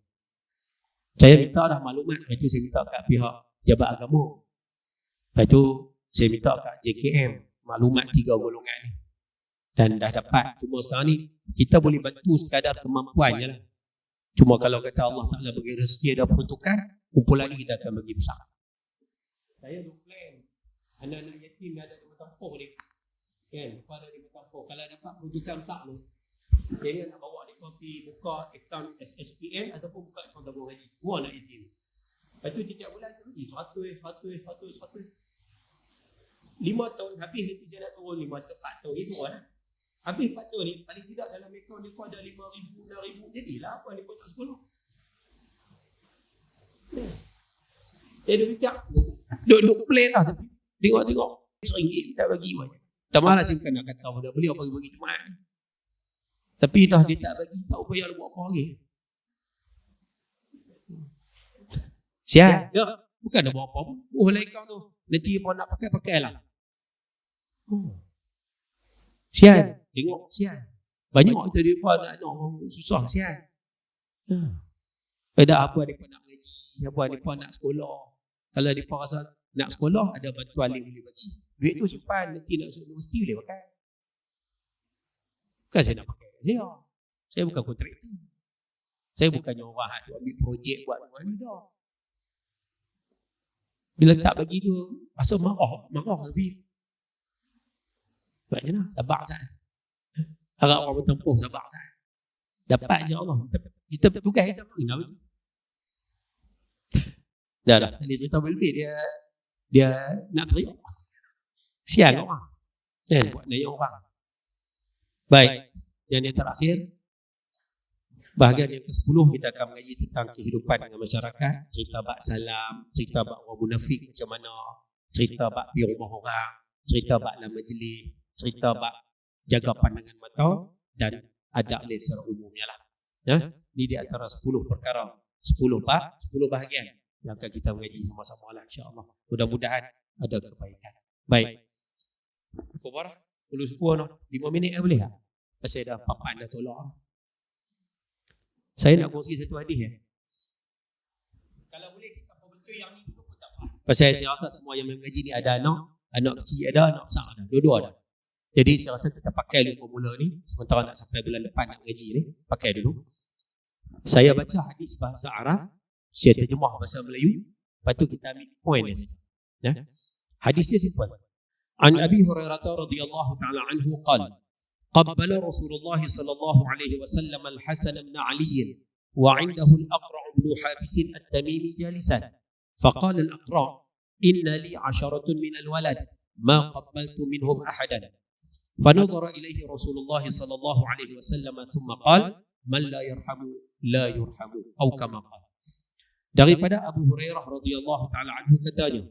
Saya minta dah maklumat, lepas tu saya minta kat pihak jabat agama. Lepas tu saya minta kat JKM maklumat 3 golongan ni. Dan dah dapat. Cuma sekarang ni kita boleh bantu sekadar kemampuan je lah. Cuma kalau kata Allah Ta'ala bagi rezeki ada peruntukan, kumpulan ni kita akan bagi besar. Saya ada plan anak-anak yatim yang ada di Tempoh ni, kan, pada di Tempoh, kalau dapat peruntukan besar tu, saya nak bawa dia pergi buka akaun SSPN ataupun buka akaun tabung haji. Dua anak yatim. Lepas tu setiap bulan tu bagi 100. 5 tahun habis nanti saya nak turun 4 tahun itu lah. Habis 4 tahun ni paling tidak dalam akaun dia pun ada 5,000, 6,000. Jadilah apa ni pun tak 10. Dia duduk fikir, duduk plan lah tapi tengok RM1 tak bagi banyak. Tak malah saya nak kata pada beliau bagi teman. Tapi dah dia tak bagi, tak upaya nak buat apa lagi. Sial. Ya, bukan nak buat apa-apa. Lah akaun tu. Nanti apa nak pakailah. Sial. Tengok, sial. Banyak kita dia pun nak orang susah, sial. Ada apa mereka nak mengaji, apa mereka nak sekolah. Kalau mereka rasa nak sekolah, ada bantuan yang boleh bagi. Duit tu simpan, nanti nak masuk universiti boleh pakai. Bukan saya nak pakai. Saya bukan kontraktor. Saya bukannya orang yang ambil projek buat rumah ni dah. Bila tak bagi tu, asal marah tapi buatnya lah, sabar sangat. Harap orang bertempuh, sabar sangat. Dapat je Allah. Kita tugas kita nak bagi. Dah. Tadi cerita lebih dia nak teriak. Sial orang. Dan buat naya orang. Baik. Dan yang terakhir, bahagian yang ke-10 kita akan mengaji tentang kehidupan dengan masyarakat, cerita bab salam, cerita bab orang munafik macam mana, cerita bab pergi rumah orang, cerita bab dalam majlis, cerita bab jaga pandangan mata dan adab lain secara umumnya lah. Ya, ini di antara 10 perkara, 10 bahagian yang akan kita mengaji sama-sama lah insya-Allah. Mudah-mudahan ada kebaikan. Baik. Kubar, perlu suku 5 minit boleh tak? Pasal dah papan dah tolak. Saya nak kongsi satu hadis Kalau boleh kita perbetul yang ni dulu pun tak apa. Pasal saya rasa semua yang mengaji ni ada anak kecil ada, anak besar ada, dua-dua ada. Jadi saya rasa kita pakai dulu formula ni sementara nak sampai bulan depan nak mengaji ni, pakai dulu. Saya baca hadis bahasa Arab, saya terjemah bahasa Melayu, lepas tu kita ambil poin dia saja. Ya. Hadisnya simple. An Abi Hurairah radhiyallahu taala anhu qala قبل رسول الله صلى الله عليه وسلم الحسن بن علي وعنده الأقرع بن حابس التميمي جالسا فقال الأقرع إن لي 10 من الولد ما قبلت منهم أحدا فنظر إليه رسول الله صلى الله عليه وسلم ثم قال من لا يرحم لا يرحم أو كما قال. Daripada Abu Hurairah radhiyallahu taala anhu katanya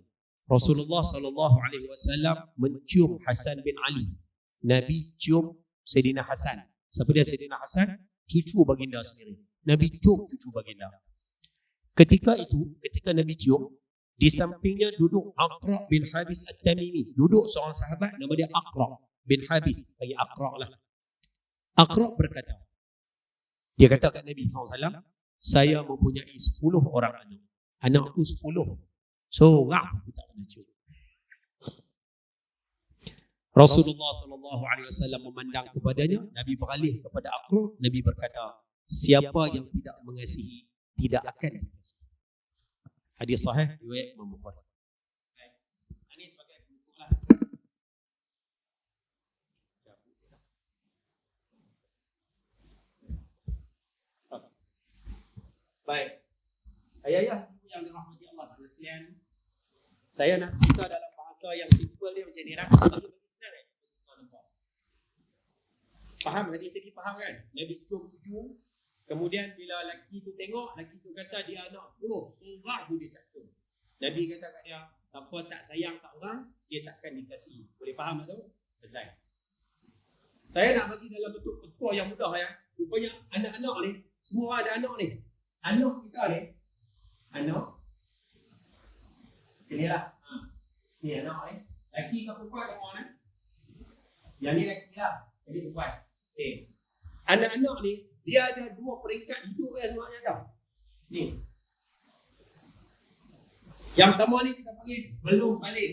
Rasulullah sallallahu alaihi wasallam mencium Hasan bin Ali. Nabi cium Sayyidina Hasan. Siapa dia Sayyidina Hasan? Cucu baginda sendiri. Nabi cium cucu baginda. Ketika Nabi cium, di sampingnya duduk Aqra bin Habis At-Tamimi. Duduk seorang sahabat nama dia Aqra bin Habis. Panggil Aqra lah. Aqra berkata, dia kata kat Nabi SAW, saya mempunyai 10 orang anak. Anakku 10. Seorang pun tak pernah cium. Rasulullah SAW memandang kepadanya, Nabi beralih kepada Aqra, Nabi berkata, siapa yang tidak mengasihi tidak akan dikasihi. Hadis sahih riwayat Imam Bukhari. Ini sebagai bentuklah. Baik. Ayah-ayah yang dirahmati Allah sekalian, saya nak cerita dalam bahasa yang simple dia macam ni lah. Faham hadis tadi, faham kan? Nabi cium cucu, kemudian bila lelaki tu tengok, lelaki tu kata dia anak 10, seorang pun dia tak cium. Nabi kata kat dia, siapa tak sayang kat orang, dia takkan dikasihi. Boleh faham tak tu? Selesai. Saya nak bagi dalam bentuk petua yang mudah ya. Rupanya anak-anak ni, semua ada anak ni. Anak kita ni, anak Ini lah. Ni anak ni. Laki ke perempuan sama ni? Yang ni laki lah. Jadi perempuan. Okay. Anak-anak ni, dia ada dua peringkat hidup sebenarnya tau. Ni. Yang pertama ni kita panggil belum balik.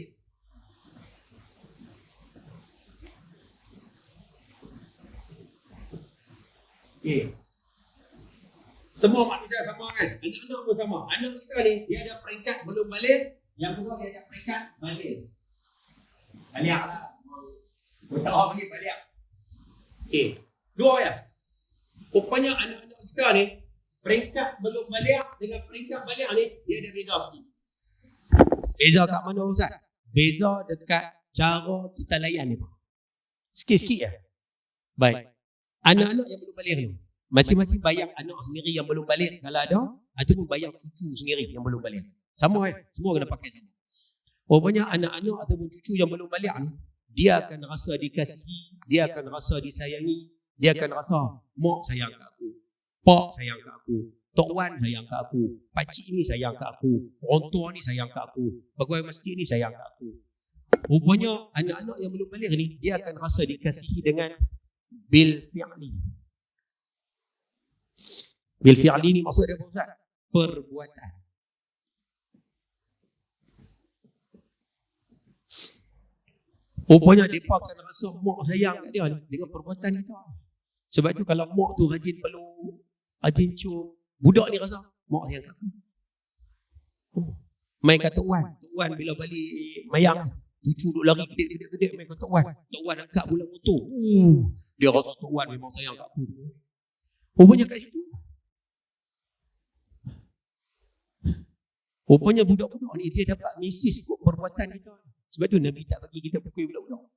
Okay. Semua manusia sama kan? Anak-anak pun sama. Anak kita ni, dia ada peringkat belum balik. Yang kedua dia ada peringkat balik. Balik lah. Kita orang panggil balik. Okay. Dua ya. Rupanya anak-anak kita ni, peringkat belum balik dengan peringkat balik ni, dia ada beza sikit. Beza kat mana Ustaz? Beza dekat cara kita layan ni. Sikit-sikit ya. Baik. Anak-anak yang belum balik ni, masing-masing bayang anak sendiri yang belum balik kalau ada, ataupun bayang cucu sendiri yang belum balik. Sama semua kena pakai sama. Rupanya anak-anak ataupun cucu yang belum balik ni, dia akan rasa dikasihi, dia akan rasa disayangi, dia akan rasa mak sayang kat aku, pak sayang kat aku, tok wan sayang kat aku, pakcik ni sayang kat aku, orang tua ni sayang kat aku, pegawai masjid ni sayang kat aku. Rupanya anak-anak yang belum balik ni, dia akan rasa dikasihi dengan bil fi'li. Bil fi'li ni maksud dia apa Ustaz? Perbuatan. Rupanya mereka akan rasa mak sayang kat dia ni dengan perbuatan kita. Sebab tu kalau mak tu rajin peluk, rajin cium, budak ni rasa mak sayang kat aku. Main kat Tok Wan bila balik mayang, cucu duk lari gedek-gedek main kat Tok Wan angkat bola motor. Dia rasa Tok Wan memang sayang kat aku semua. Rupanya kat situ. Rupanya budak-budak ni dia dapat mesej ikut perbuatan kita. Sebab tu Nabi tak bagi kita pukul budak-budak.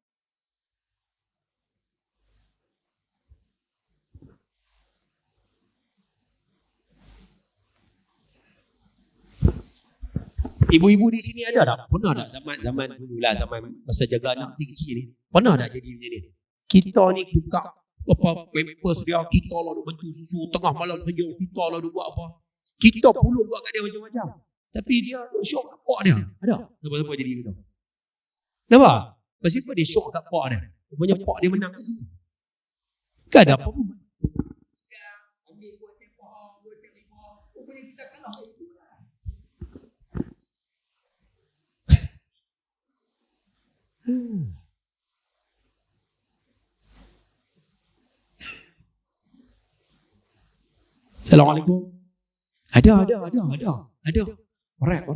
Ibu-ibu di sini ada tak? Pernah tak zaman dululah, zaman masa jaga anak kecil ni? Pernah tak jadi macam ni? Kita ni buka apa pampers dia, kita lah duk baju susu tengah malam kerja, kita lah duk buat apa? Kita puluh buat kat dia macam-macam. Tapi dia syok kat pak dia. Ada? Siapa-siapa jadi gitu? Nampak? Pasal apa dia syok kat pak dia? Rupanya pak dia menang kat situ. Kan ada apa pun. Ambil buat tempoh, buat tempoh. Rupanya kita kalah itu lah. Assalamualaikum. Ada. Alright.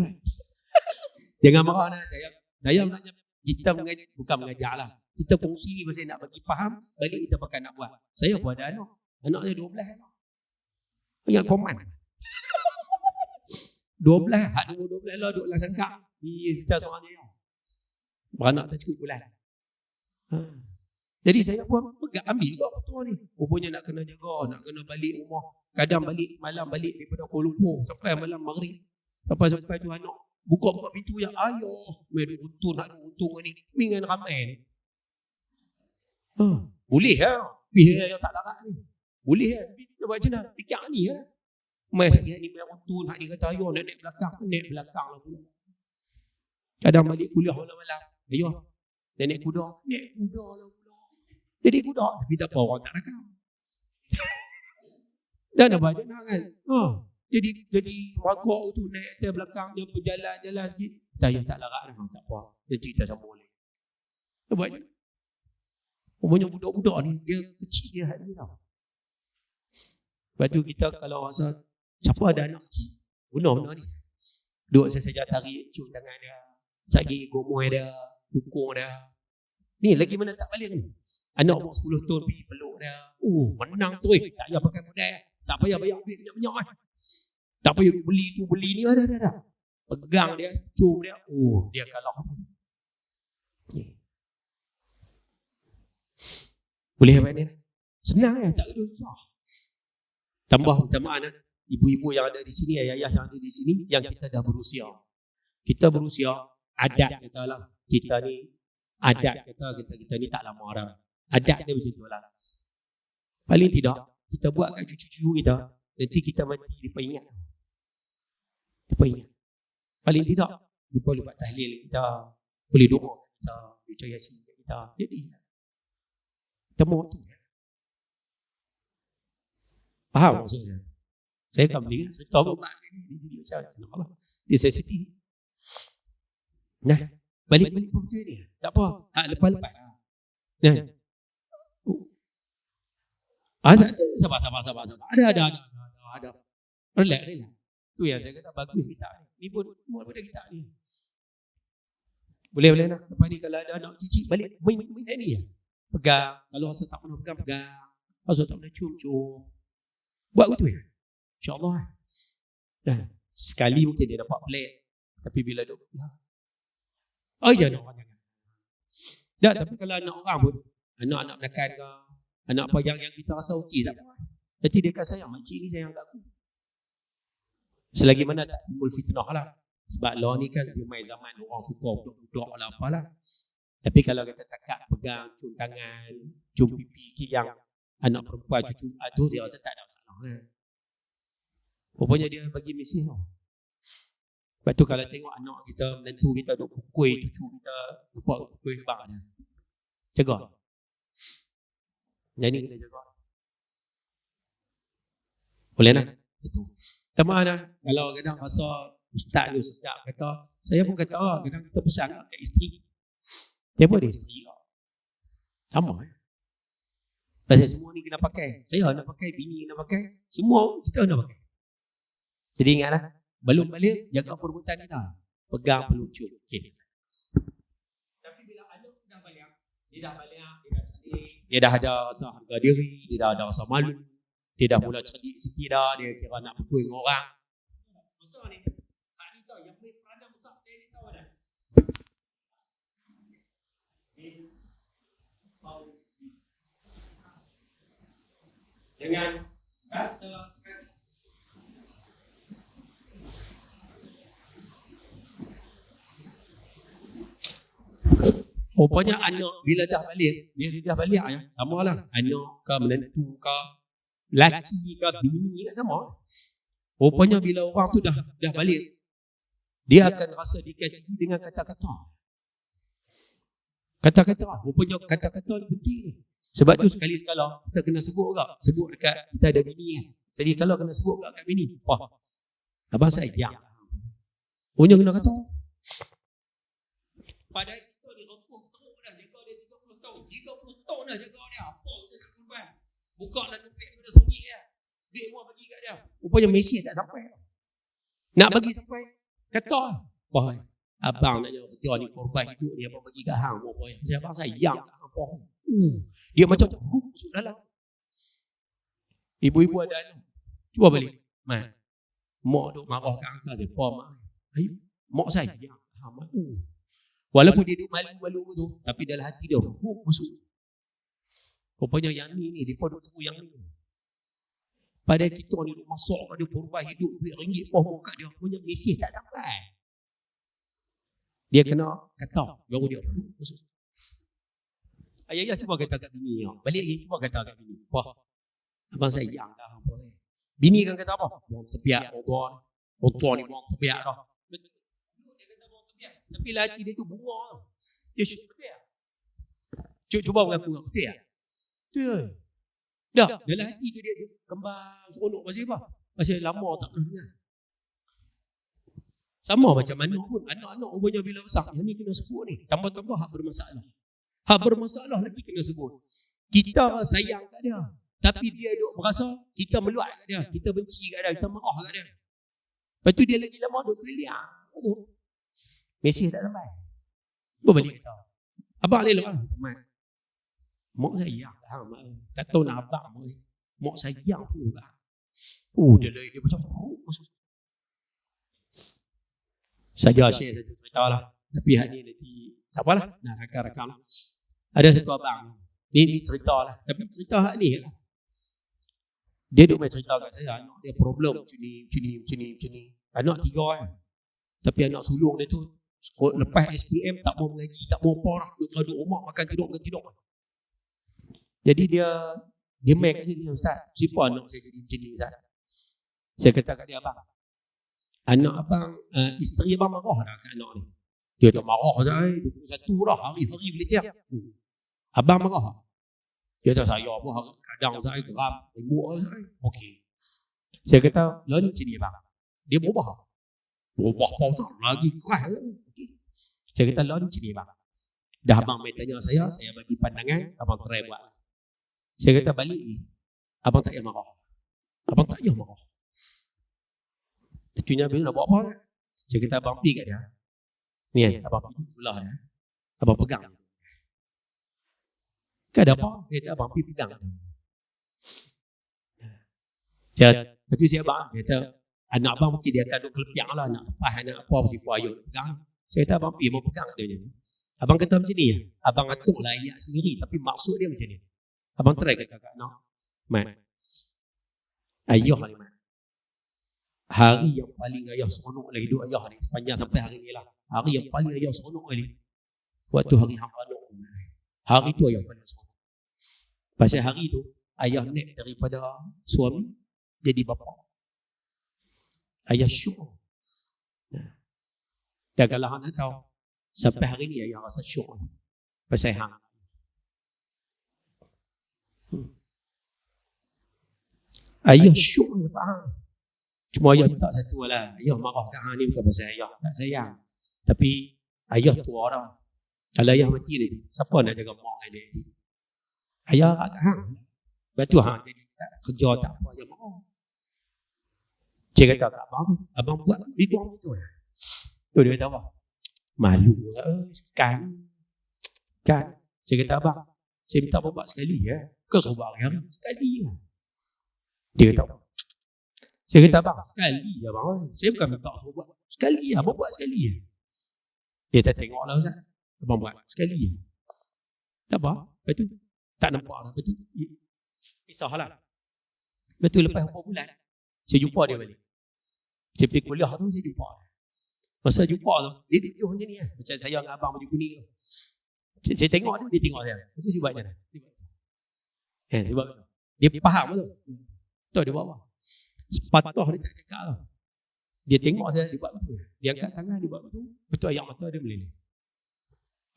Jangan marah nak saya nak kita bukan mengajar lah. Kita kongsi ni pasal nak bagi faham, balik kita pakai nak buat. Saya pun ada anak saya 12 anak. Banyak komen. 12, hak 12 lah duk lah sangkak. Kita seorang je. Beranak tak cukup bulan. Jadi saya pun pegang ambil juga betul ni. Rupanya nak kena jaga, nak kena balik rumah. Kadang balik malam balik daripada Kuala Lumpur sampai malam maghrib. Sampai tu anak buka pintu yang ayah main untung ni dengan ramai ni. Boleh lah. Pihak yang tak larat ni. Boleh lah. Dia buat macam mana? Fikir ni lah. Main sakit ni main untung. Nak dia kata ayah nak naik belakang lah pula. Kadang balik kuliah malam-malam. Ayah nak naik kuda lah pula. Jadi kuda tapi tak apa orang tak rakam. Dan apa je nak kan? Jadi magok tu naik atas belakang dia berjalan-jalan sikit. Saya tak larat dah, tak apa. Dia cerita sama boleh. Dia buat je. Umumnya budak-budak ni dia kecil dia hati tau. Lepas tu kita kalau rasa siapa ada anak kecil, guna benda ni. Duduk saja tarik cium tangan dia, cari gomoy dia, dukung dia. Ni lagi mana tak balik ni. Anak umur 10 tahun pergi peluk dia. Menang tu tak payah pakai modal. Tak payah bayar duit banyak-banyak tak payah beli ni ada. Pegang dia, cium dia. Dia kalah. Boleh apa ni? Senang tak ada susah. Tambah utamaan ibu-ibu yang ada di sini, ayah yang ada di sini yang kita dah berusia. Kita berusia, adat kita lah. Kita ni adat kita ni tak lama dah. Adat dia macam tu lah. Paling tidak kita buat kat cucu-cucu kita, nanti kita mati dia ingat. Paling tidak Dia boleh buat tahlil kita, boleh doa kita, baca yasin kita. Jadi temu tu. Faham maksudnya? Saya tak boleh cerita apa ni jadi macam Allah. Dia sensitif. Nah, balik pun betul ni. Tak apa. Lepas-lepas. Nah. Sabar. Ada. Relax. Tu yang saya kata bagus kita ni. Ni pun budak kita ni. Boleh nak. Lepas ni kalau ada anak cicit balik main ni ya. Pegang. Kalau rasa tak pernah pegang. Rasa tak pernah cium. Buat betul ya. InsyaAllah. Nah, sekali mungkin dia dapat pelik. Tapi bila duk oh ya nak orang jangan. Tapi kalau anak orang pun, anak-anak belakang ke, anak apa yang kita rasa okey tak apa. Nanti dia akan sayang, makcik ni sayang kat aku. Selagi mana tak timbul fitnah lah. Sebab law ni kan semai zaman orang suka budak-budak lah apalah. Tapi kalau kata takat pegang, cium tangan, cium pipi yang anak perempuan cucu tu, saya rasa tak ada masalah. Rupanya dia bagi mesej tau. Sebab tu kalau tengok anak kita, menantu kita duk pukul cucu kita, lupa pukul sebab ada. Jaga. Yang ni kena jaga. Boleh nak? Itu. Teman lah. Kalau kadang rasa ustaz tu sedap kata, saya pun kata kadang kita pesan kat isteri. Dia pun ada isteri. Sama pasal semua ni kena pakai. Saya nak pakai, bini nak pakai. Semua kita nak pakai. Jadi ingatlah. Belum balik, jaga perbuatan kita. Pegang, peluk, cium. Okay. Tapi bila anak dah balik, dia dah cantik, dia dah ada rasa harga diri, dia dah ada rasa malu, dia dah mula cerdik sikit dah, dia kira nak pukul dengan orang. Masa ni, tak ni tahu, yang main peranan besar dia ni tahu dah. Jangan kata rupanya anak bila dah balik, ya, samalah anak ke menantu ke laki ke bini ke sama. Rupanya bila orang tu dah balik, dia akan rasa dikasihi dengan kata-kata. Kata-kata, rupanya kata-kata ni penting ni. Sebab tu sekali-sekala kita kena sebut dekat kita ada bini kan. Jadi kalau kena sebut kat bini, wah, abang saya yang punya kena kata. Pada kita ni roboh teruk dah jaga dia 30 tahun. 30 tahun dah jaga dia. Apa kita tak kurban. Buka lah dompet tu dah sunyi dia. Duit semua bagi kat dia. Rupanya mesej tak sampai. Nak bagi sampai kata, wah, abang nak jawab dia ni korban hidup ni abang bagi kat hang apa. Saya abang sayang kat hang apa. Dia macam masuk dalam. Ibu-ibu ada anak. Cuba balik. Mak duk marah kat angka dia. Pa mak. Ayo, mak saya. Walaupun dia duk malu-malu tu, tapi dalam hati dia masuk. Rupanya yang ni dia pun duk tunggu yang ni. Pada kita ni duk masuk kat dia korban hidup duit ringgit pun kat dia. Punya mesej tak sampai. Dia kena kata baru dia masuk. Ayah cuba kata kat bini. Balik lagi cuba kata kat bini. Wah, abang sayang dah. Bini kan kata apa? Buang tepiak orang tua ni buang tepiak dah. Betul. Dia kata buang tepiak. Tapi laki dia tu bunga. Dia syuk tepiak. Cuba mengaku betul tak? Betul. Dah, dalam hati tu dia kembang seronok pasal apa? Pasal lama tak pernah dengar. Sama macam anak pun. Anak-anak rupanya bila besar, yang ni kena sebut ni. Tambah-tambah hak bermasalah. Hak bermasalah lagi kena sebut. Kita sayang kat dia. Tapi dia duk berasa kita meluat kat dia. Kita benci kat dia. Kita marah kat dia. Lepas tu dia lagi lama duk keliang. Mesej tak sampai. Berbalik kata. Abang dia lepas. Teman. Mak sayang kat hang. Tak tahu nak abang. Mak sayang pun kat hang. Dia macam masuk. Saja share satu cerita lah. Tapi hari ni nanti siapalah nak rakam-rakam lah. Ada satu abang ni cerita lah. Tapi cerita hak ni lah. Dia duk main cerita kat saya. Anak dia problem macam ni. Anak 3 kan. Tapi anak sulung dia tu lepas SPM tak mau mengaji, tak mau apa lah. Duduk rumah makan tidur. Jadi dia main kat dia, Ustaz. Siapa anak saya jadi macam ni Ustaz? Saya kata kat dia, abang, Anak abang, isteri abang marah dah kat anak ni. Dia tak marah saya, 21 dah, hari-hari boleh tiap. Abang marah. Dia tak saya apa, kadang saya geram, ibu saya. Okey. Saya kata, lain macam ni abang. Dia berubah. Berubah pasal lagi keras. Okay. Saya kata, lain macam ni abang. Dah abang main tanya saya bagi pandangan, abang try buat. Saya kata, balik ni, abang tak payah marah. Abang tak payah marah. Tentunya abang nak buat apa? Saya kata, abang pergi kat dia. Ni kan, abang pergi sebelah dia. Abang pegang. Kan ada apa? Dia kata, abang pergi pegang. Lepas tu saya abang, dia kata, anak abang mungkin dia akan duduk kelepiak lah, nak lepas anak apa, siapa ayah nak pegang. Saya kata, abang pergi, abang pegang dia macam ni. Abang kata macam ni, abang atuk lah ayat sendiri, tapi maksud dia macam ni. Abang try kata kat anak, Mat, ayah ni Mat, hari yang paling ayah seronok dalam hidup ayah ni, sepanjang sampai hari ni lah, hari yang paling ayah seronok kali, waktu hari hang anak. Hari tu ayah paling seronok. Pasal hari tu, ayah naik daripada suami, jadi bapa. Ayah syuk. Dan kalau hang nak tahu, sampai hari ni ayah rasa syuk. Pasal hang. Ayah syuk ni faham. Cuma ayah tak satu lah. Ayah marah kat hang ni bukan pasal ayah tak sayang. Tapi ayah tua dah. Kalau ayah mati nanti, siapa nak jaga mak ayah ni? Ayah kat hang. Lepas tu hang jadi tak kerja tak apa, ayah marah. Cik kata kat abang tu, abang buat lebih kurang betul. Tu dia kata apa? Malu lah. Kan. Cik kata abang, saya minta abang buat sekali ya. Kau suruh buat hari-hari. Sekali ya. Dia kata, saya kata abang, sekali ya abang. Saya bukan minta suruh buat. Sekali ya, abang buat sekali ya. Dia tak tengok lah Ustaz. Abang buat sekali ya. Tak apa. Lepas tu, tak nampak lah. Lepas tu, pisah lah. Lepas tu lepas beberapa bulan, saya jumpa dia balik. Saya pergi kuliah tu, saya jumpa dia. Masa jumpa tu, dia macam ni lah. Macam saya dengan abang baju kuning tu. Saya tengok dia tengok saya. Lepas tu saya buat macam mana? Dia buat betul. Dia faham betul. Tahu dia buat apa? Sepatah dia tak cakap lah. Dia tengok saya, dia buat betul. Dia angkat tangan, dia buat betul. Betul ayam mata dia meleleh.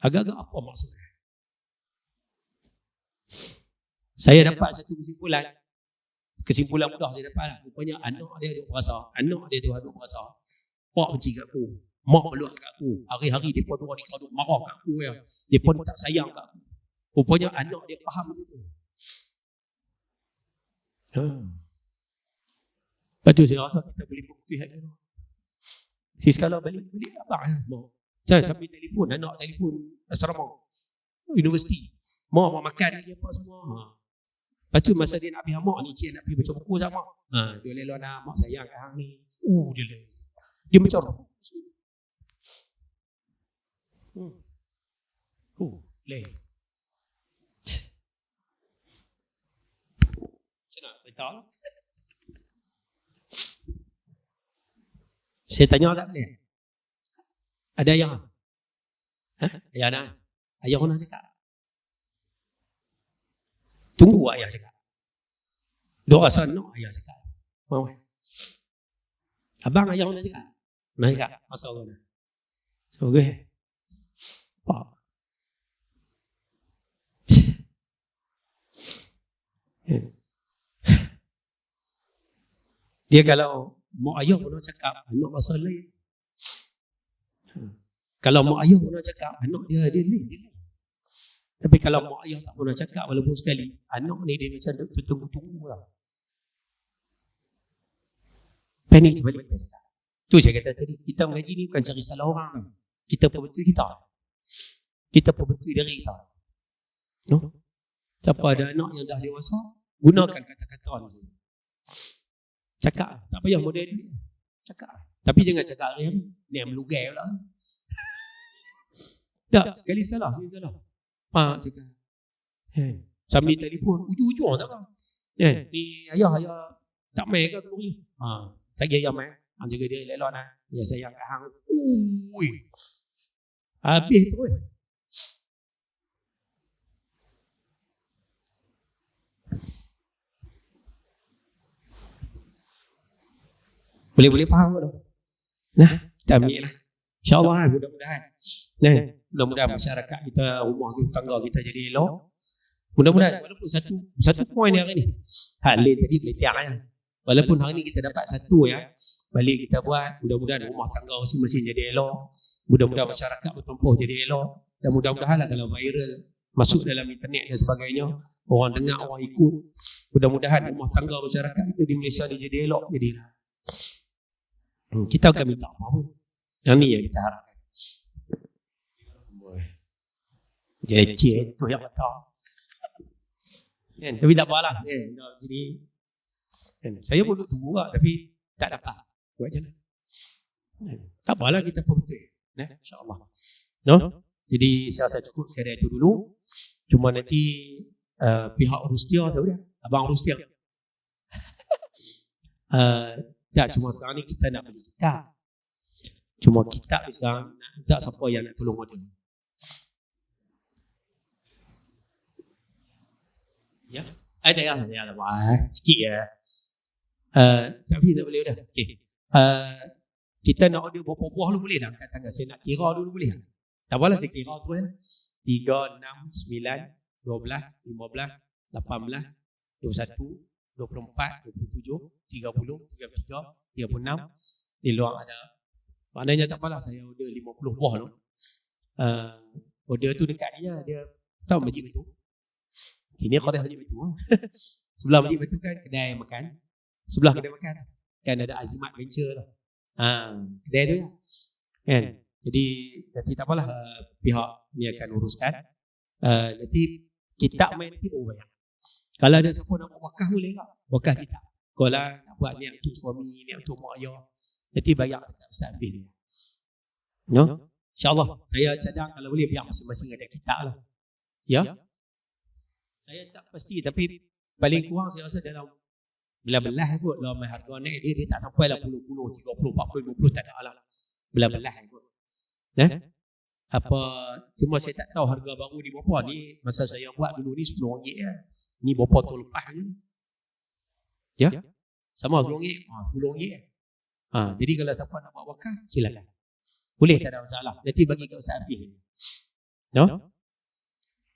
Agak-agak apa maksudnya? Saya dapat satu kesimpulan mudah saya dapat lah. Rupanya anak dia ada perasa. Anak dia tu ada perasa. Pak benci kat aku. Mak peluk kat aku. Hari-hari dia pun dua ni kalau marah kat aku. Ya. Dia pun tak sayang kat aku. Rupanya anak dia faham begitu. Lepas tu saya rasa kita boleh buktikan dia. Si sekala balik abang ya. Saya sambil telefon, anak telefon asrama universiti. Mak makan lagi apa semua. Lepas tu masa dia nak pergi mak ni, cik nak pergi baca buku sama. Dia lelak nak mak sayang kat hang ni. Dia lelak. Dia macam leh. Macam nak cerita lah. Saya tanya Azab ni. Ada ayah? Ayah nak? Ayah nak cakap? Tunggu ayah cakap. Doa sana ayah cakap. Mau? Abang ayah nak cakap? Nak cakap? Masa orang nak? So, okay. Apa? Dia kalau mak ayah pun nak cakap, anak pasal lain. Kalau mak ayah pun nak cakap, anak dia lain. Tapi kalau mak ayah tak pernah cakap walaupun sekali, anak ni dia macam tunggu-tunggu lah. Panik balik kita cakap. Tu saya kata tadi, kita mengaji ni bukan cari salah orang. Kita perbetul kita. Kita perbetul diri kita. No? Siapa ada anak yang dah dewasa, gunakan kata-kata ni. Cakap. Tak payah model ni. Cakap. Tapi jangan cakap hari-hari. Ni yang melugai pula. Tak, sekali-sekala. Pak cakap. Sambil telefon, ujung-ujung tak apa. Ni ayah tak main ke aku ni? Tak kira ayah main. Hang jaga diri elok lah. Ya sayang kat hang. Habis tu. Boleh faham tak? Nah, kita ambil lah. InsyaAllah mudah-mudahan. Nah, mudah-mudahan masyarakat kita, rumah tangga kita jadi elok. Mudah-mudahan walaupun satu poin hari ni. Lain tadi boleh tiap ya. Walaupun hari ni kita dapat satu ya, balik kita buat, mudah-mudahan rumah tangga masing-masing jadi elok. Mudah-mudahan masyarakat bertempuh jadi elok. Dan mudah-mudahanlah kalau viral masuk dalam internet dan sebagainya, orang dengar, orang ikut, mudah-mudahan rumah tangga masyarakat itu di Malaysia ni jadi elok, jadilah. Kita akan minta apa pun. Yang ni yang kita harapkan. Jadi itu yang betul. Tapi tak apalah. Jadi saya pun tunggu lah, tapi tak dapat. Buat macam mana? Tak apalah, kita pun betul. InsyaAllah. No? Jadi saya rasa cukup sekadar itu dulu. Cuma nanti pihak Rustia, tahu dia? Abang Rustia. Tak, cuma sekarang ni kita nak beli kitab. Cuma kitab ni sekarang tak siapa yang nak tolong order. Ya? Tak ya, sikit ya. Tapi tak boleh dah. Okay. Kita nak order berapa buah dulu boleh dah? Kat tangga saya nak kira dulu boleh tak? Tak apalah saya kira tu kan. 3, 6, 9, 12, 15, 18, 21, 24, 27, 30, 33, 36. Di luar ada. Maknanya tak apalah saya order 50 buah dulu. Order tu dekat dia tahu Masjid Batu. Sini Qadar Masjid Batu. Sebelah Masjid Batu kan kedai makan. Sebelah kedai makan kan ada Azimat Venture tu. Kedai tu kan. Jadi nanti tak apalah, pihak ni akan uruskan. Nanti kitab main nanti baru bayar. Kalau ada siapa nak buat wakaf boleh tak? Wakaf kitab. Kalau nak buat niat untuk suami, niat untuk mak ayah, nanti bayar dekat Ustaz Afif. No? InsyaAllah saya cadang kalau boleh biar masing-masing ada kitab lah. Ya? Saya tak pasti tapi paling kurang saya rasa dalam belah-belah kot. Dalam harga naik dia tak sampai lah 10, 30, 40, 50 tak ada lah. Belah-belah kot. Cuma saya tak tahu harga baru ni berapa. Ni masa saya buat dulu ni RM10 ya. Ni berapa tahun lepas ni. Ya? Sama RM10. RM10. Jadi kalau siapa nak buat wakaf silakan. Boleh, tak ada masalah. Nanti bagi kat Ustaz Afif. No?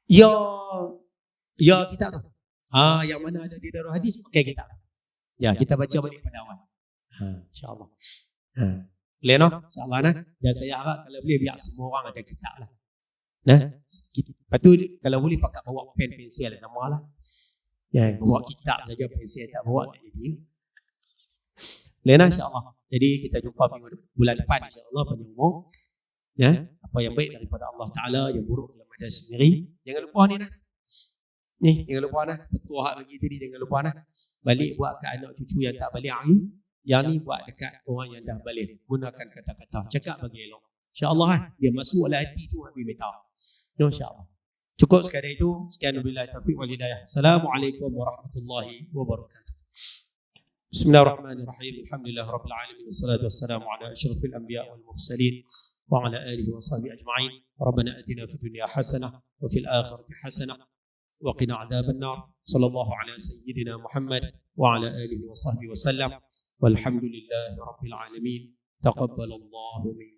Ya kitab tu. Yang mana ada di Darul Hadis pakai kitab. Ya, kita baca balik pada awal. InsyaAllah. Boleh no? InsyaAllah nah. Dan saya harap kalau boleh biar semua orang ada kitab lah. Lepas tu kalau boleh pakai bawa pen pensel sama lah. Ya, bawa kitab saja, pensel tak bawa tak jadi. Boleh nah insyaAllah. Jadi kita jumpa bulan depan insyaAllah panjang umur. Ya, apa yang baik daripada Allah Ta'ala, yang buruk dalam ada sendiri. Jangan lupa ni nah. Jangan lupa nah. Petua bagi tadi jangan lupa nah. Balik buat ke anak cucu yang tak balik hari. Yang ni buat dekat orang yang dah balik. Gunakan kata-kata. Cakap bagi elok. InsyaAllah dia masuk oleh hati tu habis minta. InsyaAllah. Cukup sekadar itu. Sekian wabillahi taufiq wal hidayah. Assalamualaikum warahmatullahi wabarakatuh. Bismillahirrahmanirrahim. Alhamdulillah rabbil alamin. Wassalatu wassalamu ala asyrafil anbiya wal mursalin wa ala alihi wa sahbihi ajma'in. Rabbana atina fid dunya hasanah wa fil akhirati hasanah wa qina adzaban nar. Sallallahu ala sayyidina Muhammad wa ala alihi wa sahbihi wa sallam. Walhamdulillahi rabbil alamin. Taqabbalallahu minkum.